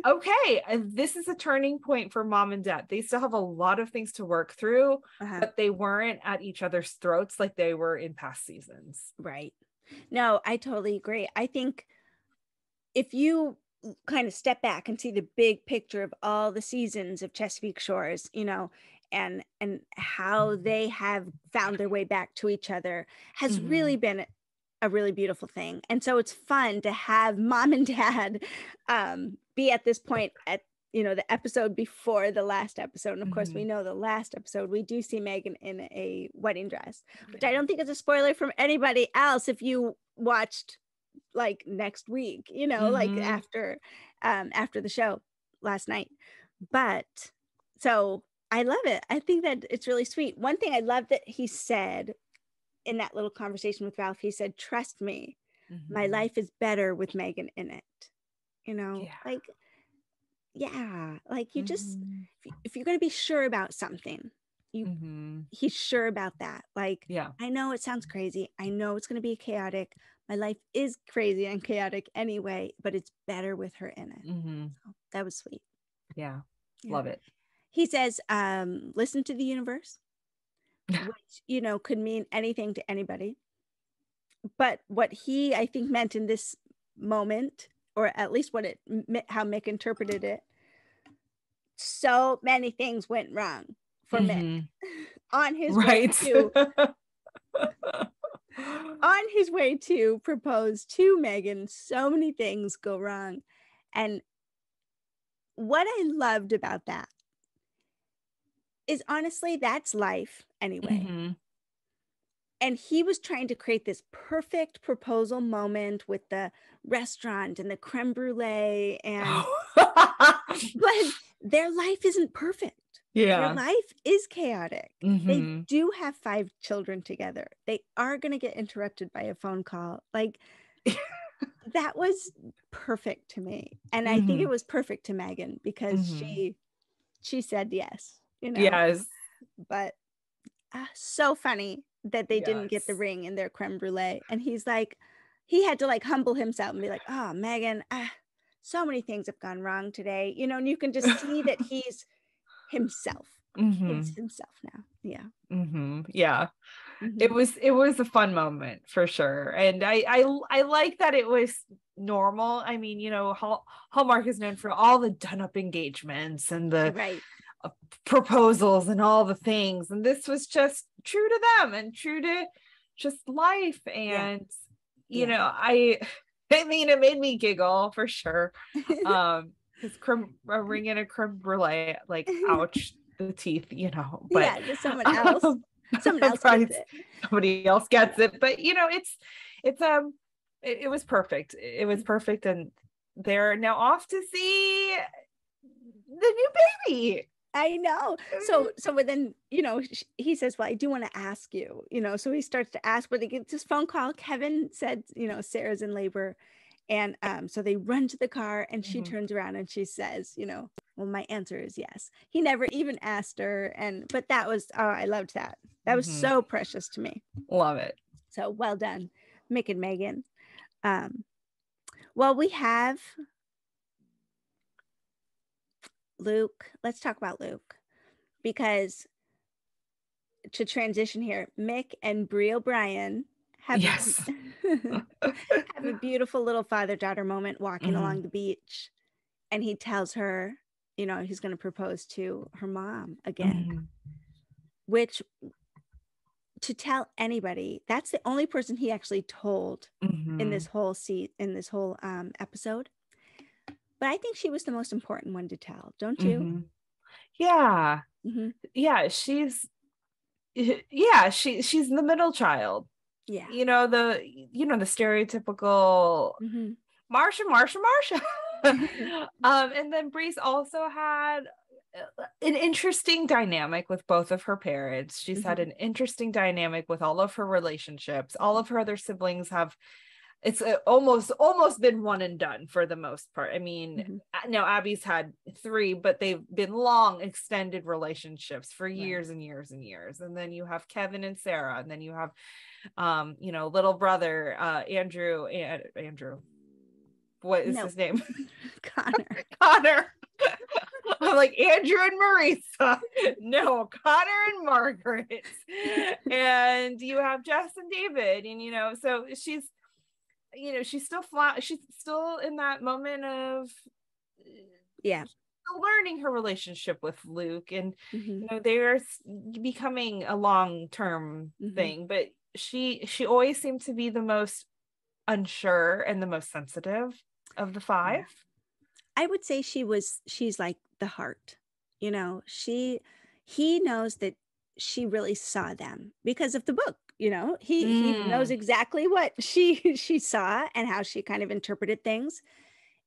B: okay, this is a turning point for mom and dad. They still have a lot of things to work through, but they weren't at each other's throats like they were in past seasons.
A: Right. No, I totally agree. I think if you kind of step back and see the big picture of all the seasons of Chesapeake Shores, and how they have found their way back to each other has really been a really beautiful thing. And so it's fun to have mom and dad be at this point at the episode before the last episode. And of course, we know the last episode we do see Megan in a wedding dress, which I don't think is a spoiler from anybody else if you watched like next week, like after the show last night. But so I love it. I think that it's really sweet. One thing I love that he said in that little conversation with Ralph, he said, "Trust me, my life is better with Megan in it." Like, yeah, like you just, if you're going to be sure about something, he's sure about that. Like, I know it sounds crazy. I know it's going to be chaotic. My life is crazy and chaotic anyway, but it's better with her in it. So that was sweet.
B: Yeah. Love it.
A: He says, listen to the universe, which, could mean anything to anybody. But what he, I think, meant in this moment, or at least how Mick interpreted it, so many things went wrong for Mick on his way to on his way to propose to Megan. So many things go wrong. And what I loved about that is, honestly, that's life anyway. And he was trying to create this perfect proposal moment with the restaurant and the creme brulee, and but their life isn't perfect. Their life is chaotic. They do have 5 children together. They are going to get interrupted by a phone call. Like, that was perfect to me. And I think it was perfect to Megan because she said yes,
B: Yes.
A: But so funny that they didn't get the ring in their creme brulee. And he's like, he had to like humble himself and be like, "Oh, Megan, so many things have gone wrong today." And you can just see that he's himself. He's himself now. Yeah.
B: It was a fun moment for sure. And I like that it was normal. I mean, Hallmark is known for all the done up engagements and the proposals and all the things, and this was just true to them and true to just life. And I mean, it made me giggle for sure. Because a ring and a creme brulee, like, ouch, the teeth, but
A: just someone else gets it.
B: Somebody else gets it, but it was perfect. It was perfect. And they're now off to see the new baby.
A: I know. So then, he says, "Well, I do want to ask you," so he starts to ask, but he gets this phone call. Kevin said, Sarah's in labor. And so they run to the car, and she turns around and she says, "Well, my answer is yes." He never even asked her. But that was, I loved that. That was so precious to me.
B: Love it.
A: So well done, Mick and Megan. Well, we have Luke. Let's talk about Luke, because to transition here, Mick and Brie O'Brien have a beautiful little father-daughter moment walking along the beach, and he tells her, he's going to propose to her mom again, which, to tell anybody, that's the only person he actually told in this whole episode. But I think she was the most important one to tell, don't you?
B: Yeah. She's she's the middle child. The stereotypical Marsha. And then Bree's also had an interesting dynamic with both of her parents. She's had an interesting dynamic with all of her relationships. All of her other siblings have, it's almost been one and done for the most part. I mean, now Abby's had 3, but they've been long extended relationships for years and years and years. And then you have Kevin and Sarah, and then you have little brother Andrew what is his name?
A: Connor.
B: Connor. I'm like, Andrew and Marisa. No, Connor and Margaret. And you have Jess and David. And, so she's, she's still she's still in that moment of learning her relationship with Luke. And, they're becoming a long-term thing. But she always seemed to be the most unsure and the most sensitive of the five.
A: I would say she's like the heart, he knows that she really saw them because of the book, he knows exactly what she saw and how she kind of interpreted things.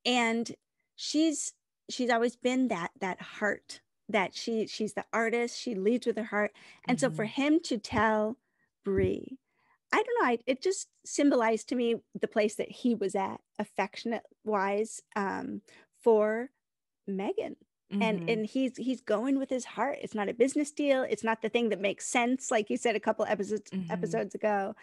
A: And she's always been that heart, that she's the artist, she leads with her heart. And so for him to tell Bree, I don't know, it just symbolized to me the place that he was at, affectionate wise, for Megan. And he's going with his heart. It's not a business deal. It's not the thing that makes sense, like you said a couple episodes ago.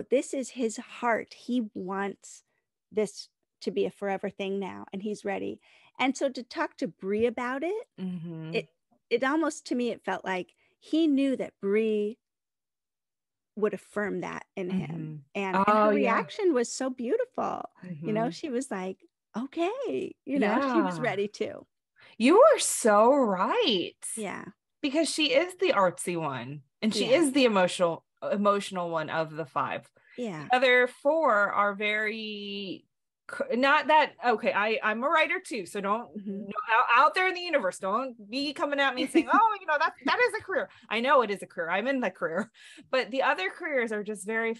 A: This is his heart. He wants this to be a forever thing now, and he's ready. And so to talk to Bree about it, it almost, to me, it felt like he knew that Bree would affirm that in him. And her reaction was so beautiful. She was like, okay, she was ready to.
B: You are so right.
A: Yeah.
B: Because she is the artsy one, and she is the emotional one of the five.
A: Yeah.
B: The other four are very, not that, okay, I'm a writer too, so don't, out there in the universe, don't be coming at me saying, oh, that is a career. I know it is a career. I'm in the career. But the other careers are just very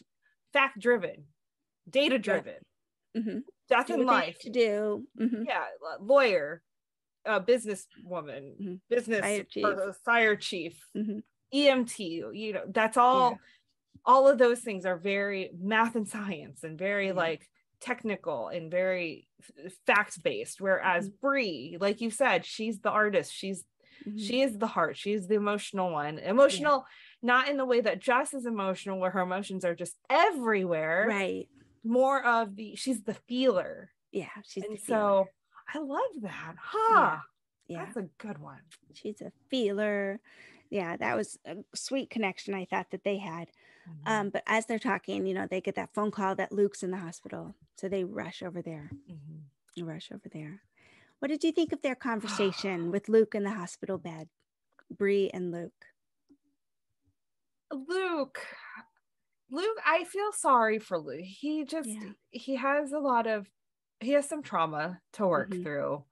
B: fact-driven, data-driven. Death in life.
A: To do.
B: Yeah, lawyer, businesswoman, business fire chief, EMT, that's all. All of those things are very math and science and very like technical and very fact-based. Whereas Bree, like you said, she's the artist. She is the heart. She's the emotional one. Emotional, not in the way that Jess is emotional, where her emotions are just everywhere.
A: Right.
B: More of she's the feeler.
A: Yeah, she's
B: and
A: the feeler.
B: So I love that. Yeah, that's a good one.
A: She's a feeler. Yeah, that was a sweet connection, I thought, that they had. But as they're talking, they get that phone call that Luke's in the hospital. So they rush over there. What did you think of their conversation with Luke in the hospital bed? Bree and Luke.
B: Luke, I feel sorry for Luke. He just, he has some trauma to work through.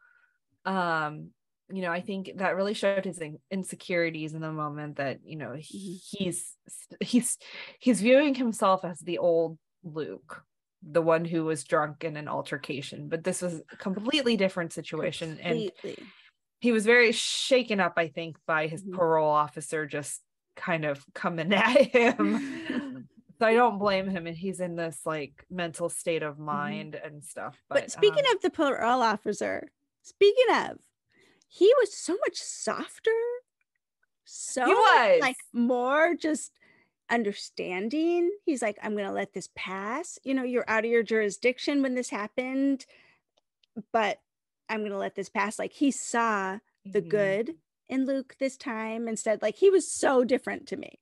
B: I think that really showed his insecurities in the moment that, he's viewing himself as the old Luke, the one who was drunk in an altercation, but this was a completely different situation. And he was very shaken up, I think, by his parole officer just kind of coming at him. So I don't blame him, and he's in this like mental state of mind and stuff.
A: But speaking of the parole officer, he was so much softer. He was like more just understanding. He's like, I'm gonna let this pass. You're out of your jurisdiction when this happened, but I'm gonna let this pass. Like he saw the good in Luke this time instead. Like he was so different to me.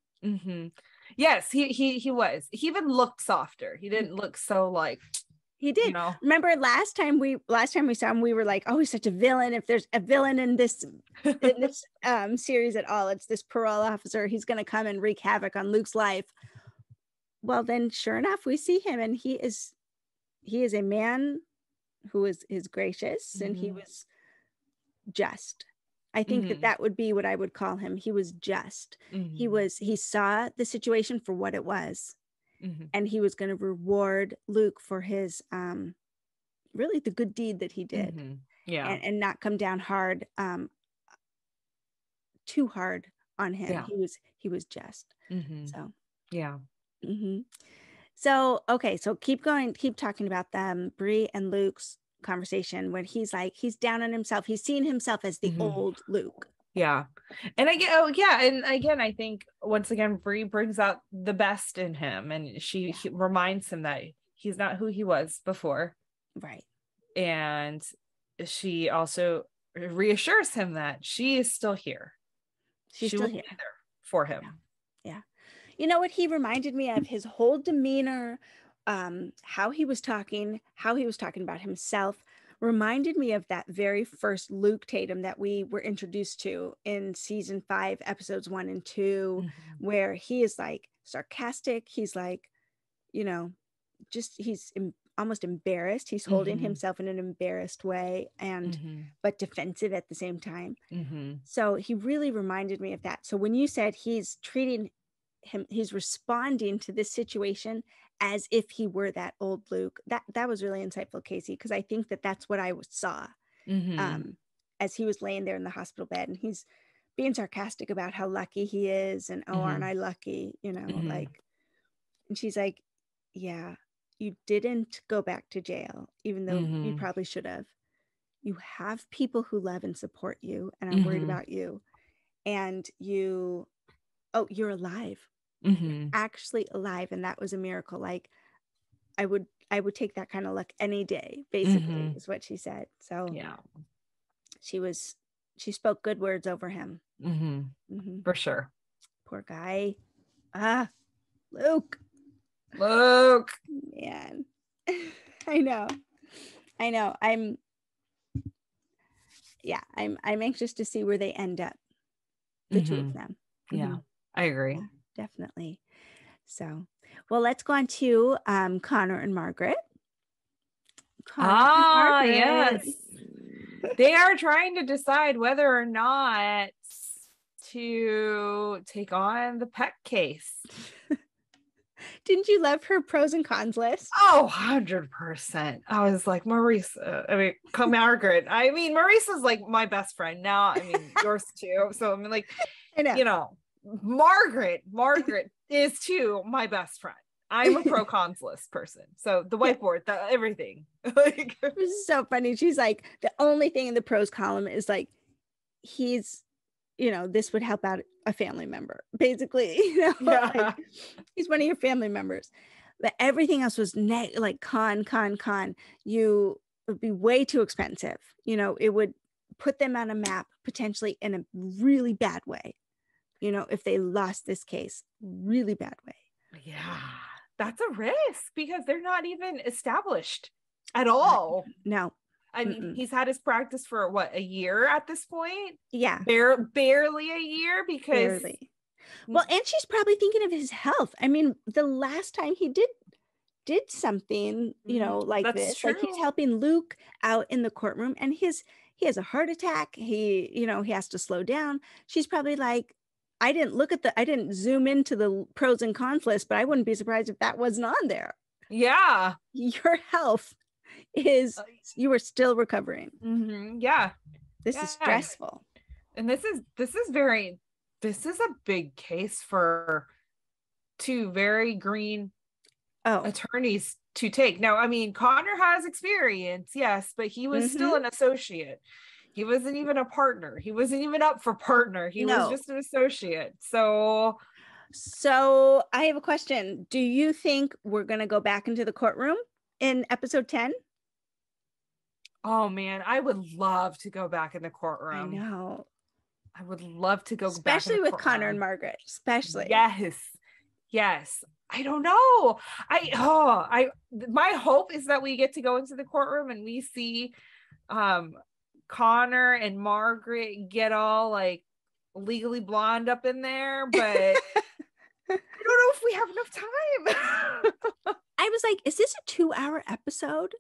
B: Yes, he was. He even looked softer. He didn't look so like.
A: He did. Remember last time we saw him, we were like, oh, he's such a villain. If there's a villain in this series at all, it's this parole officer. He's going to come and wreak havoc on Luke's life. Well, then sure enough, we see him, and he is a man who is gracious, and he was just. I think that would be what I would call him. He was just. He saw the situation for what it was. And he was going to reward Luke for his really the good deed that he did. And not come down hard, too hard on him. He was just. So so okay, so keep talking about them, Bree and Luke's conversation when he's down on himself. He's seeing himself as the old Luke.
B: And I think once again Bree brings out the best in him, and he reminds him that he's not who he was before.
A: Right.
B: And she also reassures him that she is still here.
A: She's still here.
B: Be there for him.
A: Yeah. You know what he reminded me of? His whole demeanor, how he was talking about himself, reminded me of that very first Luke Tatum that we were introduced to in season 5, episodes 1 and 2, where he is like sarcastic. He's like, you know, just he's almost embarrassed. He's holding himself in an embarrassed way, and but defensive at the same time. So he really reminded me of that. So when you said he's responding to this situation as if he were that old Luke, that was really insightful, Kaycee, because I think that's what I saw as he was laying there in the hospital bed, and he's being sarcastic about how lucky he is, and oh, aren't I lucky, you know, like, and she's like, yeah, you didn't go back to jail, even though you probably should have. You have people who love and support you and are worried about you, and you're alive. You're actually alive, and that was a miracle. Like, I would take that kind of luck any day, basically, is what she said. So
B: yeah,
A: she spoke good words over him.
B: For sure.
A: Poor guy. Luke, man. I know I'm anxious to see where they end up, the two of them.
B: Yeah, I agree.
A: Yeah, definitely. So, well, let's go on to Connor and Margaret.
B: Yes. They are trying to decide whether or not to take on the pet case.
A: Didn't you love her pros and cons list?
B: Oh, 100%. I was like, Marissa, Margaret. I mean, Marissa's like my best friend now. I mean, yours too. So I mean, like, I know. You know, Margaret is too my best friend. I'm a pro cons list person. So the whiteboard, everything. Like,
A: it was so funny. She's like, the only thing in the pros column is like, he's, you know, this would help out a family member, basically. You know, like, he's one of your family members. But everything else was like con. You would be way too expensive. You know, it would put them on a map potentially in a really bad way. You know, if they lost this case, really bad way.
B: Yeah, that's a risk because they're not even established at all.
A: No.
B: I mean, he's had his practice for what, a year at this point?
A: Yeah.
B: Barely a year, because
A: barely. Well, and she's probably thinking of his health. I mean, the last time he did something, you know, like
B: that's
A: this,
B: true.
A: like he's helping Luke out in the courtroom, and he has a heart attack. He, you know, he has to slow down. She's probably like, I didn't zoom into the pros and cons list, but I wouldn't be surprised if that wasn't on there.
B: Yeah.
A: Your health is, you are still recovering.
B: Yeah.
A: This is stressful.
B: And this is a big case for two very green attorneys to take. Now, I mean, Connor has experience, yes, but he was still an associate. He wasn't even a partner. He wasn't even up for partner. He was just an associate. So
A: I have a question. Do you think we're going to go back into the courtroom in episode 10?
B: Oh man, I would love to go back in the courtroom.
A: I know.
B: I would love to go back.
A: Especially with Connor and Margaret. Especially.
B: Yes. I don't know. My hope is that we get to go into the courtroom and we see Connor and Margaret get all like Legally Blonde up in there, but I don't know if we have enough time.
A: I was like, is this a 2-hour episode?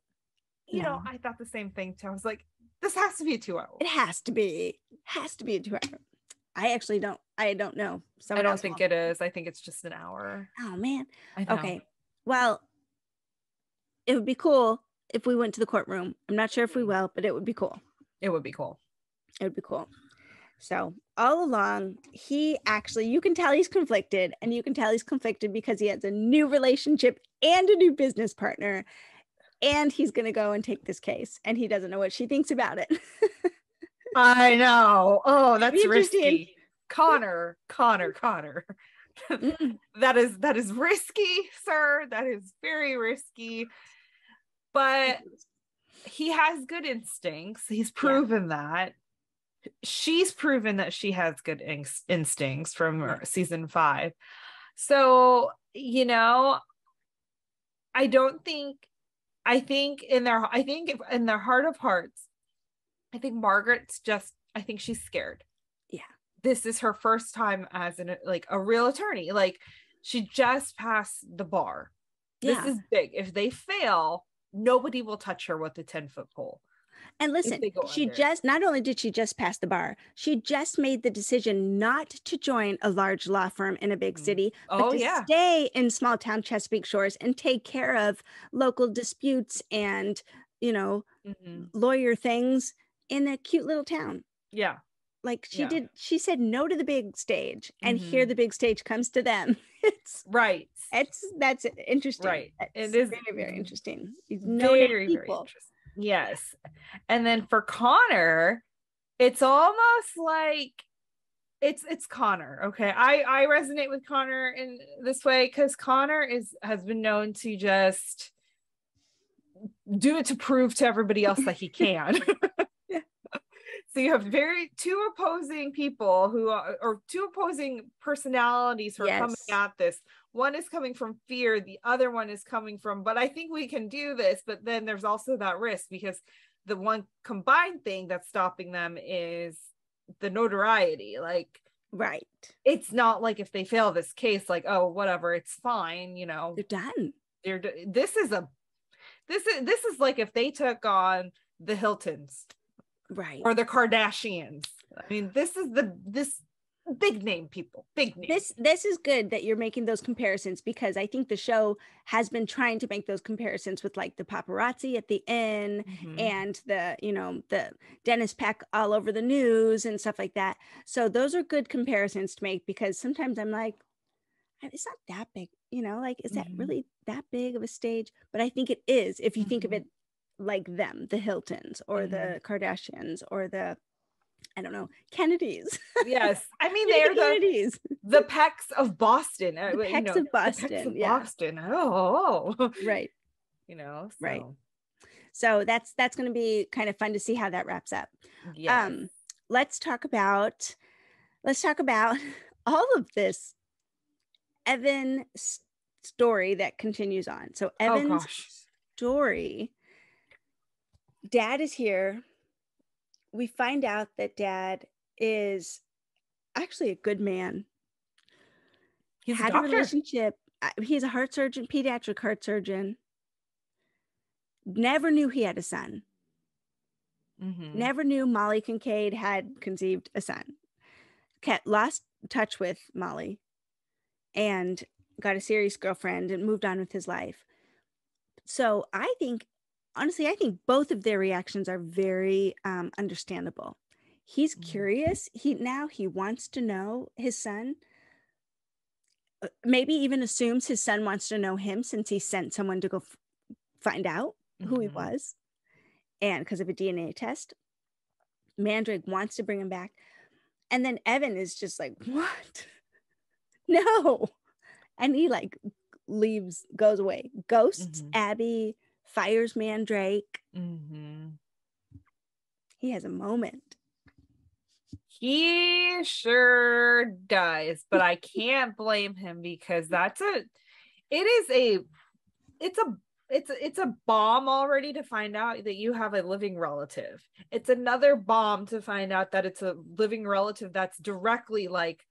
B: You know, I thought the same thing too. I was like, this has to be a 2 hour.
A: It has to be a 2 hour. I actually don't know.
B: I don't think it is. I think it's just an hour.
A: Oh man. Okay. Well, it would be cool if we went to the courtroom. I'm not sure if we will, but it would be cool.
B: It would be cool.
A: So all along, you can tell he's conflicted, and you can tell he's conflicted because he has a new relationship and a new business partner, and he's going to go and take this case, and he doesn't know what she thinks about it.
B: I know. Oh, that's risky. Connor. That is risky, sir. That is very risky. But he has good instincts. He's proven that. She's proven that she has good instincts from season 5. So, you know, I think in their heart of hearts, I think Margaret's just, I think she's scared.
A: Yeah.
B: This is her first time as a real attorney. Like, she just passed the bar. Yeah. This is big. If they fail, nobody will touch her with a 10-foot pole.
A: And listen, not only did she just pass the bar, she just made the decision not to join a large law firm in a big city, but to stay in small town Chesapeake Shores and take care of local disputes and, you know, lawyer things in a cute little town.
B: Yeah.
A: Like she said no to the big stage, and here the big stage comes to them. It's right. That's interesting. Right. It is very, very interesting.
B: Very, very interesting. Yes. And then for Connor, it's almost like it's Connor. Okay. I resonate with Connor in this way because Connor has been known to just do it to prove to everybody else that he can. So you have two opposing people or two opposing personalities who are coming at this. One is coming from fear, the other one is coming from, but I think we can do this. But then there's also that risk because the one combined thing that's stopping them is the notoriety. Like,
A: right.
B: It's not like if they fail this case, like, oh, whatever, it's fine, you know.
A: They're done.
B: This is like if they took on the Hiltons.
A: Right.
B: Or the Kardashians. I mean, this big name people, big name.
A: This is good that you're making those comparisons because I think the show has been trying to make those comparisons with like the paparazzi at the inn and the Dennis Peck all over the news and stuff like that. So those are good comparisons to make because sometimes I'm like, it's not that big, you know, like, is that really that big of a stage? But I think it is if you think of it like them, the Hiltons or the Kardashians or the, I don't know, Kennedys.
B: Yes. I mean, they're
A: Kennedys.
B: The Pecks of Boston.
A: The Pecks of Boston.
B: The Pecks of Boston. Oh.
A: Right.
B: You know, so.
A: Right. So that's going to be kind of fun to see how that wraps up.
B: Yes.
A: Let's talk about all of this Evan story that continues on. So Evan's story, Dad is here. We find out that Dad is actually a good man.
B: He's a
A: relationship. He's a heart surgeon, pediatric heart surgeon. Never knew he had a son. Never knew Molly Kincaid had conceived a son. Lost touch with Molly and got a serious girlfriend and moved on with his life. So I think both of their reactions are very understandable. He's curious. He wants to know his son. Maybe even assumes his son wants to know him since he sent someone to go find out who he was. And because of a DNA test, Mandrake wants to bring him back. And then Evan is just like, what? No. And he like leaves, goes away, ghosts Abby, fires Mandrake. He has a moment.
B: He sure does, but I can't blame him because it's a bomb already to find out that you have a living relative. It's another bomb to find out that it's a living relative that's directly like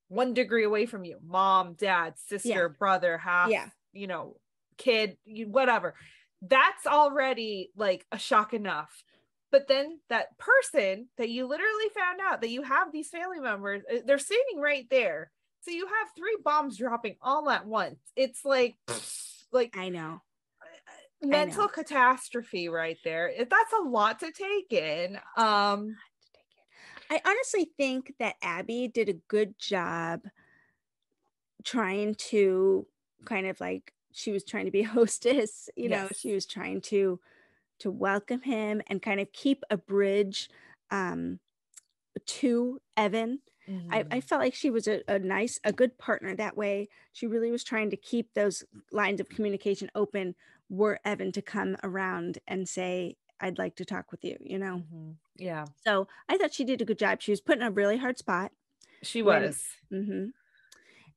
B: 1 degree away from you. Mom, dad, sister, brother, half, kid, whatever. That's already like a shock enough. But then that person that you literally found out that you have these family members, they're sitting right there. So you have 3 bombs dropping all at once. It's like
A: I know.
B: Mental catastrophe right there. That's a lot to take in.
A: I honestly think that Abby did a good job trying to kind of like, she was trying to be a hostess, you know, she was trying to welcome him and kind of keep a bridge to Evan. I felt like she was a good partner that way. She really was trying to keep those lines of communication open were Evan to come around and say, I'd like to talk with you, you know?
B: Mm-hmm. Yeah.
A: So I thought she did a good job. She was put in a really hard spot.
B: She was.
A: Mm-hmm.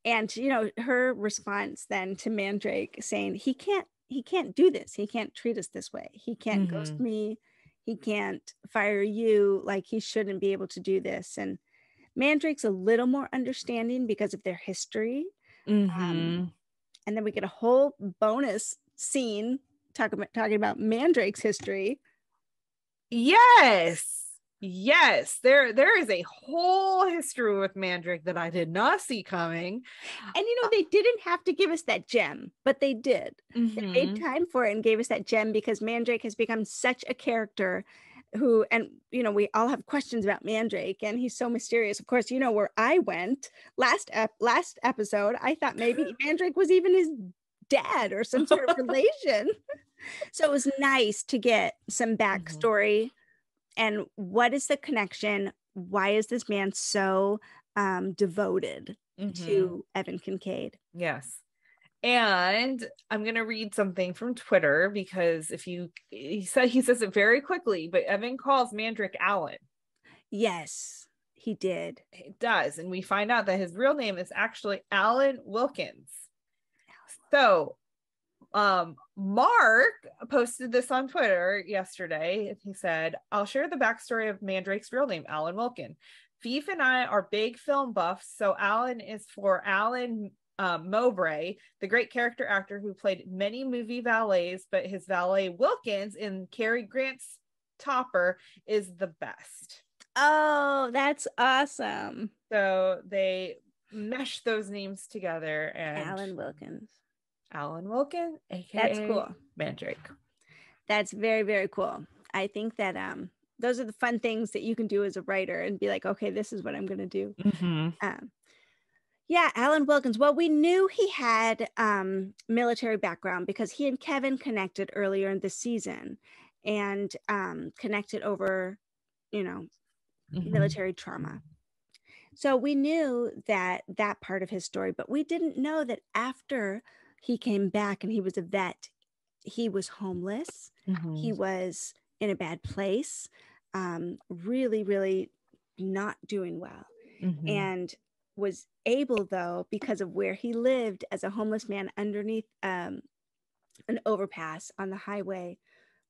A: And, you know, her response then to Mandrake saying, he can't do this. He can't treat us this way. He can't ghost me. He can't fire you. Like, he shouldn't be able to do this. And Mandrake's a little more understanding because of their history. And then we get a whole bonus scene talking about Mandrake's history.
B: Yes. There is a whole history with Mandrake that I did not see coming.
A: And, you know, they didn't have to give us that gem, but they did. They made time for it and gave us that gem because Mandrake has become such a character who, and, you know, we all have questions about Mandrake, and he's so mysterious. Of course, you know where I went last episode. I thought maybe Mandrake was even his dad or some sort of relation. So it was nice to get some backstory. And what is the connection? Why is this man so devoted to Evan Kincaid?
B: Yes. And I'm going to read something from Twitter because he says it very quickly, but Evan calls Mandrake Alan.
A: Yes, he did.
B: It does. And we find out that his real name is actually Alan Wilkins. So Mark posted this on Twitter yesterday. He said, I'll share the backstory of Mandrake's real name, Alan Wilkin. Fief and I are big film buffs, so Alan is for Alan Mowbray, the great character actor who played many movie valets, but his valet Wilkins in Cary Grant's Topper is the best.
A: Oh, that's awesome.
B: So they meshed those names together, and
A: Alan Wilkins,
B: aka
A: that's cool.
B: Mandrake.
A: That's very, very cool. I think that those are the fun things that you can do as a writer and be like, okay, this is what I'm going to do. Yeah, Alan Wilkins. Well, we knew he had military background because he and Kevin connected earlier in the season and connected over, you know, military trauma. So we knew that part of his story, but we didn't know that after he came back and he was a vet, he was homeless. He was in a bad place, really, really not doing well. And was able, though, because of where he lived as a homeless man underneath an overpass on the highway,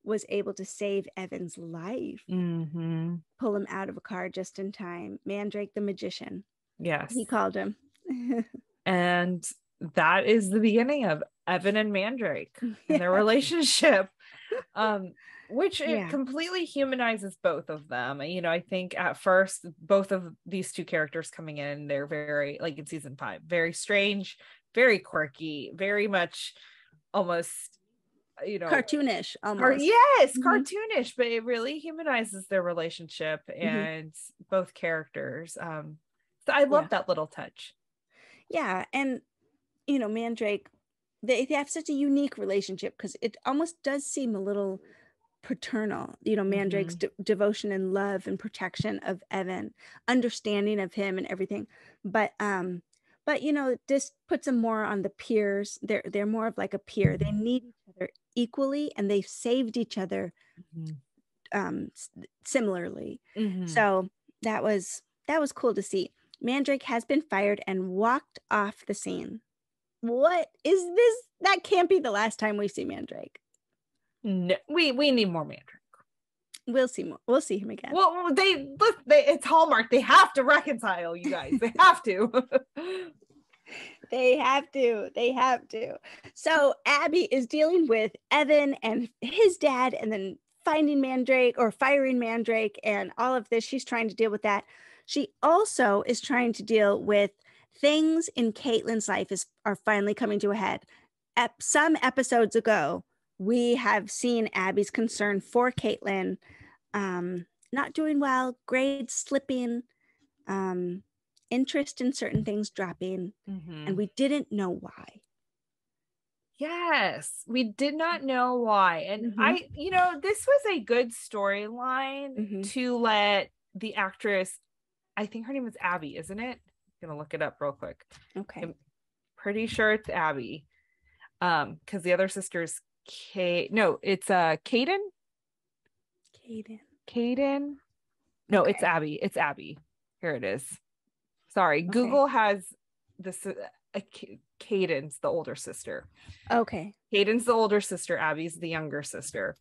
A: was able to save Evan's life, pull him out of a car just in time. Mandrake the magician.
B: Yes.
A: He called him.
B: And that is the beginning of Evan and Mandrake and their relationship, which it completely humanizes both of them. You know, I think at first, both of these two characters coming in, they're very, like in season 5, very strange, very quirky, very much almost, you know,
A: cartoonish almost.
B: Cartoonish, but it really humanizes their relationship and both characters. So I love that little touch.
A: Yeah. And, you know, Mandrake, they have such a unique relationship because it almost does seem a little paternal, you know, Mandrake's devotion and love and protection of Evan, understanding of him and everything. But you know, this puts them more on the peers. They're more of like a peer. They need each other equally, and they've saved each other similarly. So that was cool to see. Mandrake has been fired and walked off the scene. What is this? That can't be the last time we see Mandrake.
B: No, we need more Mandrake.
A: We'll see more. We'll see him again.
B: Well, it's Hallmark. They have to reconcile, you guys. They have to.
A: They have to. So Abby is dealing with Evan and his dad, and then finding Mandrake or firing Mandrake and all of this. She's trying to deal with that. She also is trying to deal with things in Caitlyn's life are finally coming to a head. Some episodes ago, we have seen Abby's concern for Caitlyn not doing well, grades slipping, interest in certain things dropping, and we didn't know why.
B: Yes, we did not know why. And this was a good storyline to let the actress, I think her name is Abby, isn't it? I'm gonna look it up real quick.
A: Okay.
B: I'm pretty sure it's Abby. Because the other sister's it's Caden. Caden. No,
A: Okay.
B: it's Abby. It's Abby. Here it is. Sorry.
A: Okay.
B: Google has this. Caden's the older sister.
A: Okay.
B: Caden's the older sister. Abby's the younger sister.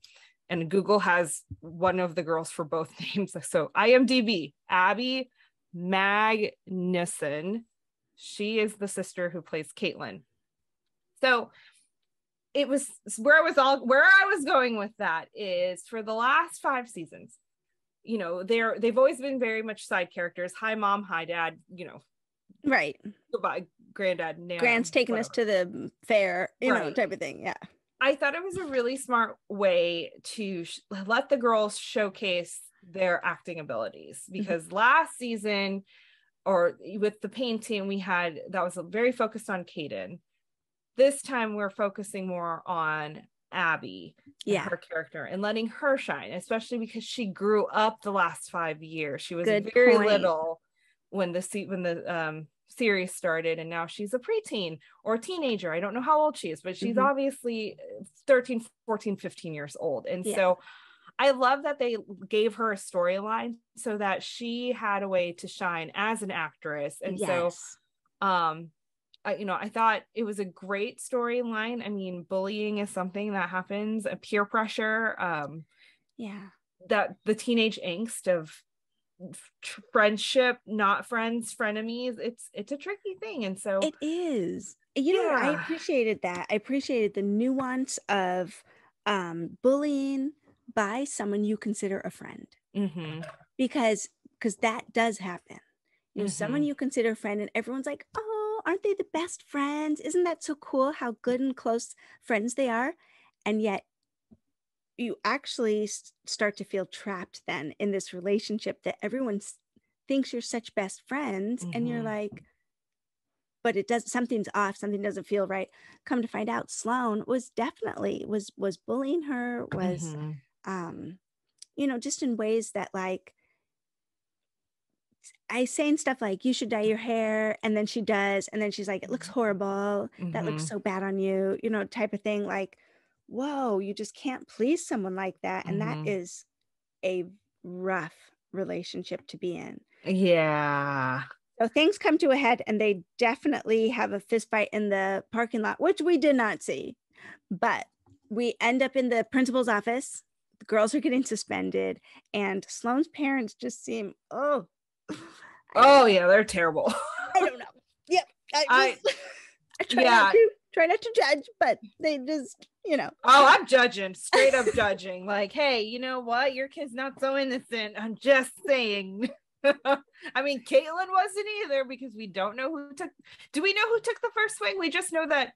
B: And Google has one of the girls for both names. So IMDb, Abby Magnuson. She is the sister who plays Caitlyn. So it was where I was going with that is for the last 5 seasons, you know, they've always been very much side characters. Hi mom, hi dad, you know.
A: Right.
B: Goodbye, granddad.
A: Grant's taking us to the fair, you know, type of thing. Yeah.
B: I thought it was a really smart way to let the girls showcase their acting abilities, because last season, or with the painting we had, that was very focused on Caden. This time we're focusing more on Abby and her character and letting her shine, especially because she grew up the last 5 years. She was very little when the series started, and now she's a preteen or a teenager. I don't know how old she is, but she's obviously 13, 14, 15 years old. And so I love that they gave her a storyline so that she had a way to shine as an actress. And so I thought it was a great storyline. I mean, bullying is something that happens, peer pressure, that the teenage angst of friendship, not friends, frenemies, it's a tricky thing. And so
A: it is, you know, I appreciated that. I appreciated the nuance of bullying by someone you consider a friend, because that does happen. You know, someone you consider a friend and everyone's like, oh, aren't they the best friends? Isn't that so cool how good and close friends they are? And yet you actually start to feel trapped then in this relationship that everyone thinks you're such best friends, and you're like, but something's off, something doesn't feel right. Come to find out, Sloan was definitely was bullying her, was you know, just in ways that, like, I saying stuff like, you should dye your hair, and then she does, and then she's like, it looks horrible, that looks so bad on you, you know, type of thing. Like, whoa, you just can't please someone like that. And that is a rough relationship to be in.
B: Yeah.
A: So things come to a head, and they definitely have a fist fight in the parking lot, which we did not see. But we end up in the principal's office. The girls are getting suspended, and Sloane's parents just seem,
B: yeah, they're terrible.
A: I don't know. Yep. I try not to judge, but they just, you know.
B: Oh, I'm judging, straight up judging. Like, hey, you know what? Your kid's not so innocent. I'm just saying. I mean, Caitlyn wasn't either, because we don't know do we know who took the first swing? We just know that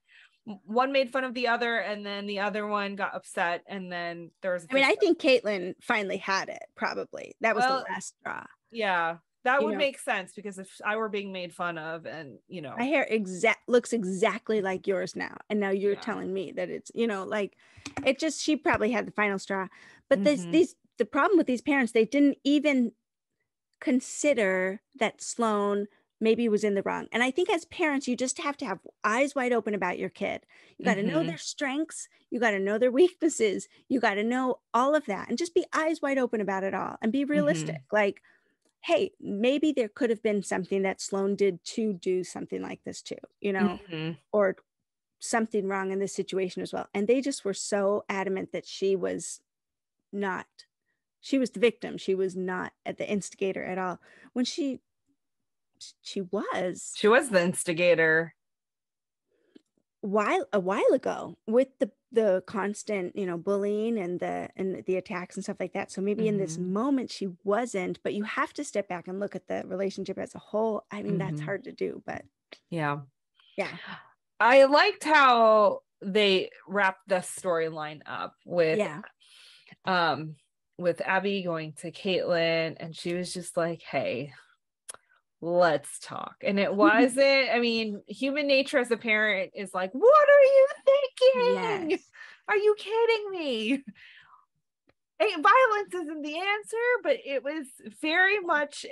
B: one made fun of the other, and then the other one got upset, and then there was
A: I think Caitlyn finally had it, probably. That was the last straw.
B: Yeah. That would make sense, because if I were being made fun of, and, you know,
A: my hair looks exactly like yours now, and now you're telling me that it's, you know, like, it just, she probably had the final straw. But the problem with these parents, they didn't even consider that Sloan maybe was in the wrong. And I think as parents, you just have to have eyes wide open about your kid. You got to know their strengths, you got to know their weaknesses, you got to know all of that, and just be eyes wide open about it all, and be realistic. Like, hey, maybe there could have been something that Sloan did to do something like this too, you know, or something wrong in this situation as well. And they just were so adamant that she was the victim. She was not the instigator at all, when she was
B: the instigator
A: a while ago, with the constant, you know, bullying and the attacks and stuff like that. So maybe in this moment she wasn't, but you have to step back and look at the relationship as a whole. I mean, that's hard to do, but
B: yeah.
A: I
B: liked how they wrapped the storyline up with Abby going to Caitlyn, and she was just like, hey, let's talk. And it wasn't, I mean, human nature as a parent is like, what are you thinking? Yes. Are you kidding me? Violence isn't the answer, but it was very much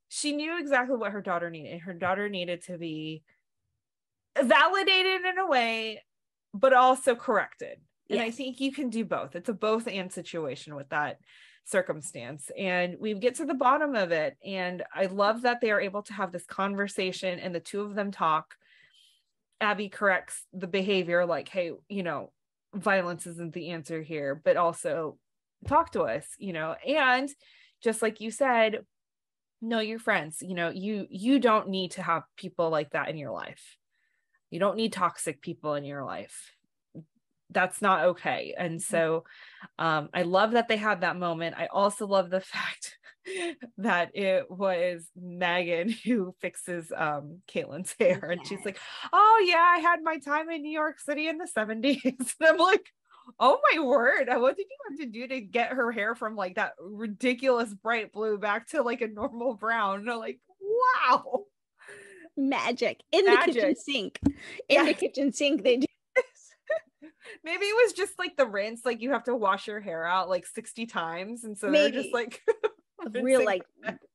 B: she knew exactly what her daughter needed. Her daughter needed to be validated in a way, but also corrected. And I think you can do both. It's a both and situation with that circumstance. And we get to the bottom of it. And I love that they are able to have this conversation and the two of them talk. Abby corrects the behavior, like, hey, you know, violence isn't the answer here, but also talk to us, you know. And just like you said, know your friends. You know, you don't need to have people like that in your life. You don't need toxic people in your life. That's not okay. And so I love that they had that moment. I also love the fact that it was Megan who fixes Caitlyn's hair. And she's like, oh yeah, I had my time in New York City in the 70s. And I'm like, oh my word, what did you have to do to get her hair from like that ridiculous bright blue back to like a normal brown? And I'm like, wow.
A: Magic in the kitchen sink. The kitchen sink they do.
B: Maybe it was just like the rinse, like you have to wash your hair out like 60 times. And so they're just like
A: real like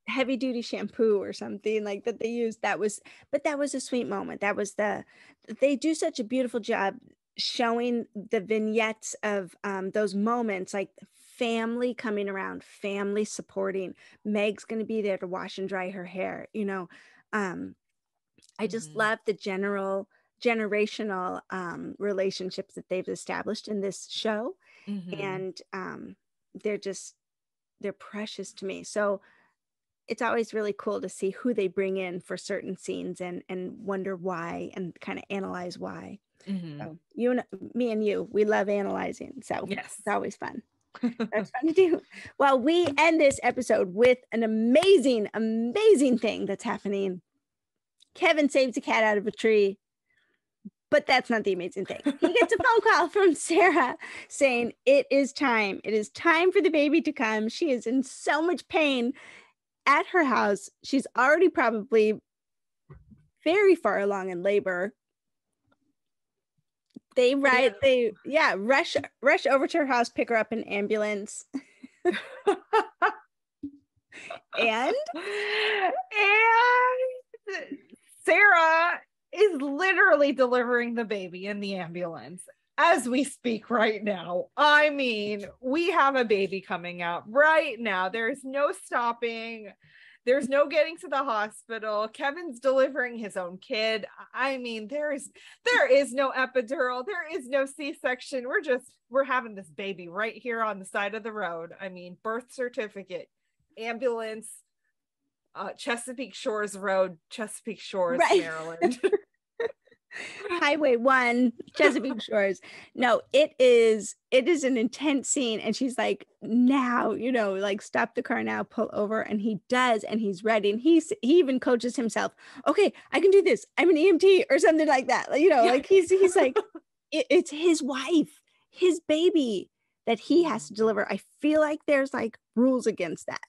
A: heavy duty shampoo or something like that they used. But that was a sweet moment. They do such a beautiful job showing the vignettes of those moments, like family coming around, family supporting. Meg's going to be there to wash and dry her hair. You know, I just love the generational relationships that they've established in this show. And they're precious to me. So it's always really cool to see who they bring in for certain scenes and wonder why and kind of analyze why. So me and you, we love analyzing. So it's always fun. That's fun to do. Well, we end this episode with an amazing, amazing thing that's happening. Kevin saves a cat out of a tree. But that's not the amazing thing. He gets a phone call from Sarah saying, it is time. It is time for the baby to come. She is in so much pain at her house. She's already probably very far along in labor. They rush over to her house, pick her up in an ambulance. and
B: Sarah is literally delivering the baby in the ambulance as we speak right now. I mean, we have a baby coming out right now. There's no stopping. There's no getting to the hospital. Kevin's delivering his own kid. I mean, there is no epidural. There is no C-section. We're having this baby right here on the side of the road. I mean, birth certificate, ambulance, Chesapeake Shores Road, Chesapeake Shores, Maryland.
A: Highway 1, Chesapeake Shores. No, it is an intense scene. And she's like, now, you know, like, stop the car now, pull over. And he does, and he's ready. And he even coaches himself. Okay, I can do this. I'm an EMT or something like that. You know, like he's like, it's his wife, his baby that he has to deliver. I feel like there's like rules against that.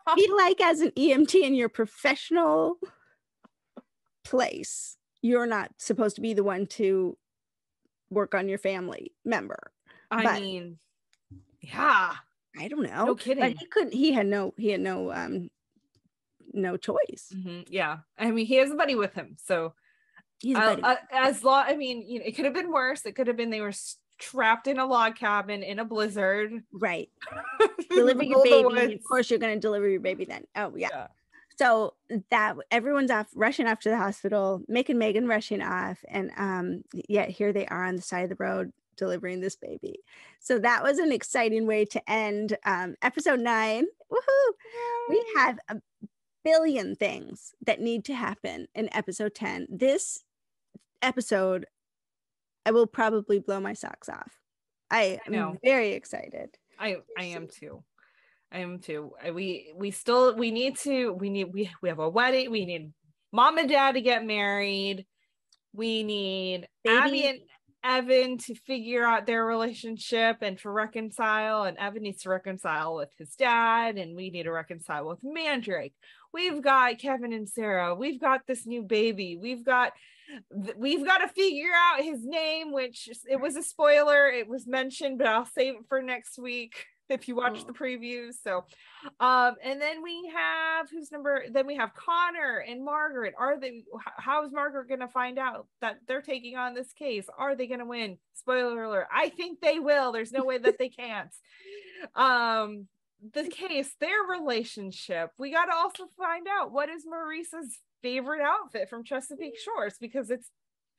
A: I feel like as an EMT in your professional place, you're not supposed to be the one to work on your family member.
B: I mean, yeah,
A: I don't know.
B: No kidding.
A: But he had no choice.
B: Yeah. I mean, he has a buddy with him. So I mean, you know, it could have been worse. It could have been they were trapped in a log cabin in a blizzard.
A: Right. Deliver your baby. Of course, you're going to deliver your baby then. Oh, yeah. So that everyone's rushing off to the hospital, Mick and Megan rushing off. And here they are on the side of the road delivering this baby. So that was an exciting way to end episode 9. Woohoo! We have a billion things that need to happen in episode 10. This episode, I will probably blow my socks off. I am very excited.
B: I am too. We have a wedding. We need mom and dad to get married. We need Abby and Evan to figure out their relationship and to reconcile. And Evan needs to reconcile with his dad, and we need to reconcile with Mandrake. We've got Kevin and Sarah. We've got this new baby. We've got to figure out his name, which it was a spoiler. It was mentioned, but I'll save it for next week. if you watch the previews. So and then we have we have Connor and Margaret. How is Margaret gonna find out that they're taking on this case? Are they gonna win? Spoiler alert, I think they will. There's no way that they can't. The case, their relationship, we got to also find out what is Maurice's favorite outfit from Chesapeake Shores, because it's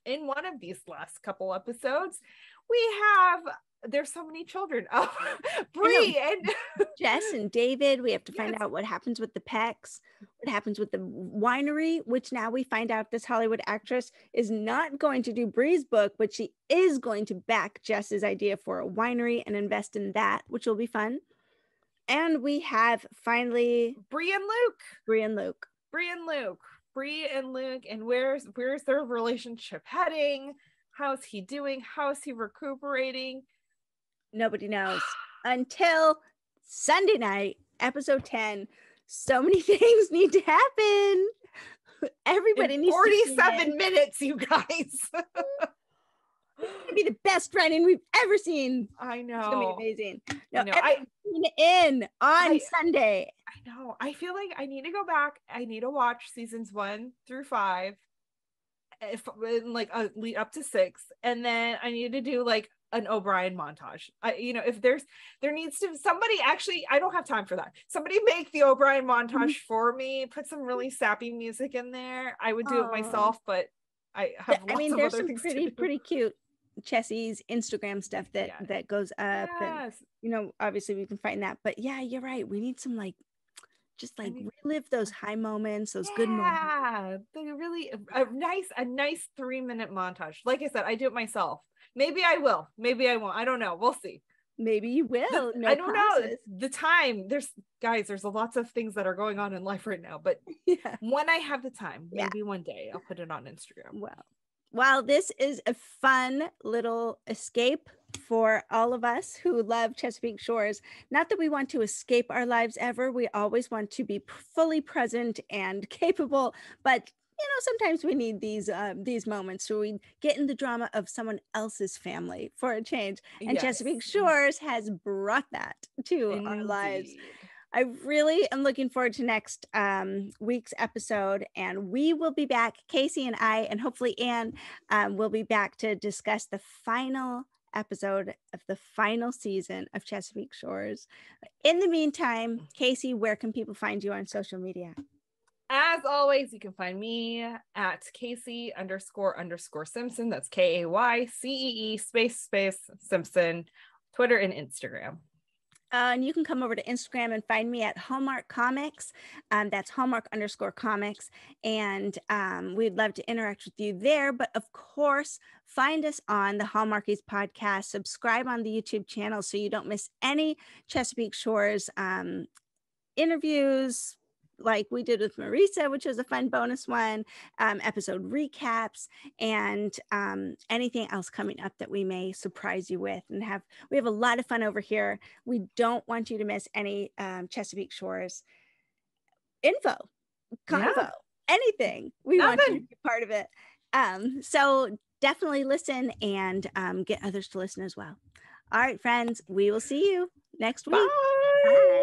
B: in one of these last couple episodes. There's so many children. Oh, Bree and
A: Jess and David. We have to find out what happens with the Pecks, what happens with the winery, which now we find out this Hollywood actress is not going to do Bree's book, but she is going to back Jess's idea for a winery and invest in that, which will be fun. And we have finally
B: Bree and Luke. And where's their relationship heading? How's he doing? How's he recuperating?
A: Nobody knows until Sunday night, episode 10. So many things need to happen. Everybody
B: in
A: needs
B: 47 minutes, you guys.
A: It's gonna be the best writing we've ever seen.
B: I know.
A: It's gonna be amazing. No,
B: I
A: in on Sunday.
B: I know. I feel like I need to go back. I need to watch seasons 1 through 5, lead up to 6, and then I need to do like an O'Brien montage. If there needs to somebody, actually, I don't have time for that. Somebody make the O'Brien montage for me. Put some really sappy music in there. I would do it myself, but I have lots of
A: there's
B: other
A: some
B: things
A: pretty cute Chessie's Instagram stuff that goes up.
B: Yes.
A: And, obviously we can find that. But yeah, you're right. We need some relive those high moments, those good moments.
B: Yeah, really a nice 3-minute montage. Like I said, I do it myself. Maybe I will. Maybe I won't. I don't know. We'll see.
A: Maybe you will.
B: I don't know. The time. There's lots of things that are going on in life right now. But when I have the time, maybe one day I'll put it on Instagram.
A: Well, this is a fun little escape for all of us who love Chesapeake Shores. Not that we want to escape our lives ever. We always want to be fully present and capable. But, sometimes we need these moments where we get in the drama of someone else's family for a change. And Chesapeake Shores has brought that to our lives. I really am looking forward to next week's episode, and we will be back. Kaycee and I, and hopefully Anne, will be back to discuss the final episode of the final season of Chesapeake Shores. In the meantime, Kaycee, where can people find you on social media?
B: As always, you can find me at Kaycee__Simpson. That's KAYCEE space Simpson, Twitter and Instagram.
A: And you can come over to Instagram and find me at Hallmark Comics. That's Hallmark_comics. And we'd love to interact with you there. But of course, find us on the Hallmarkies podcast. Subscribe on the YouTube channel so you don't miss any Chesapeake Shores interviews, like we did with Marisa, which was a fun bonus one, episode recaps, and anything else coming up that we may surprise you with. And we have a lot of fun over here. We don't want you to miss any Chesapeake Shores info, convo, anything. We want you to be part of it. So definitely listen and get others to listen as well. All right, friends, we will see you next week.
B: Bye.
A: Bye.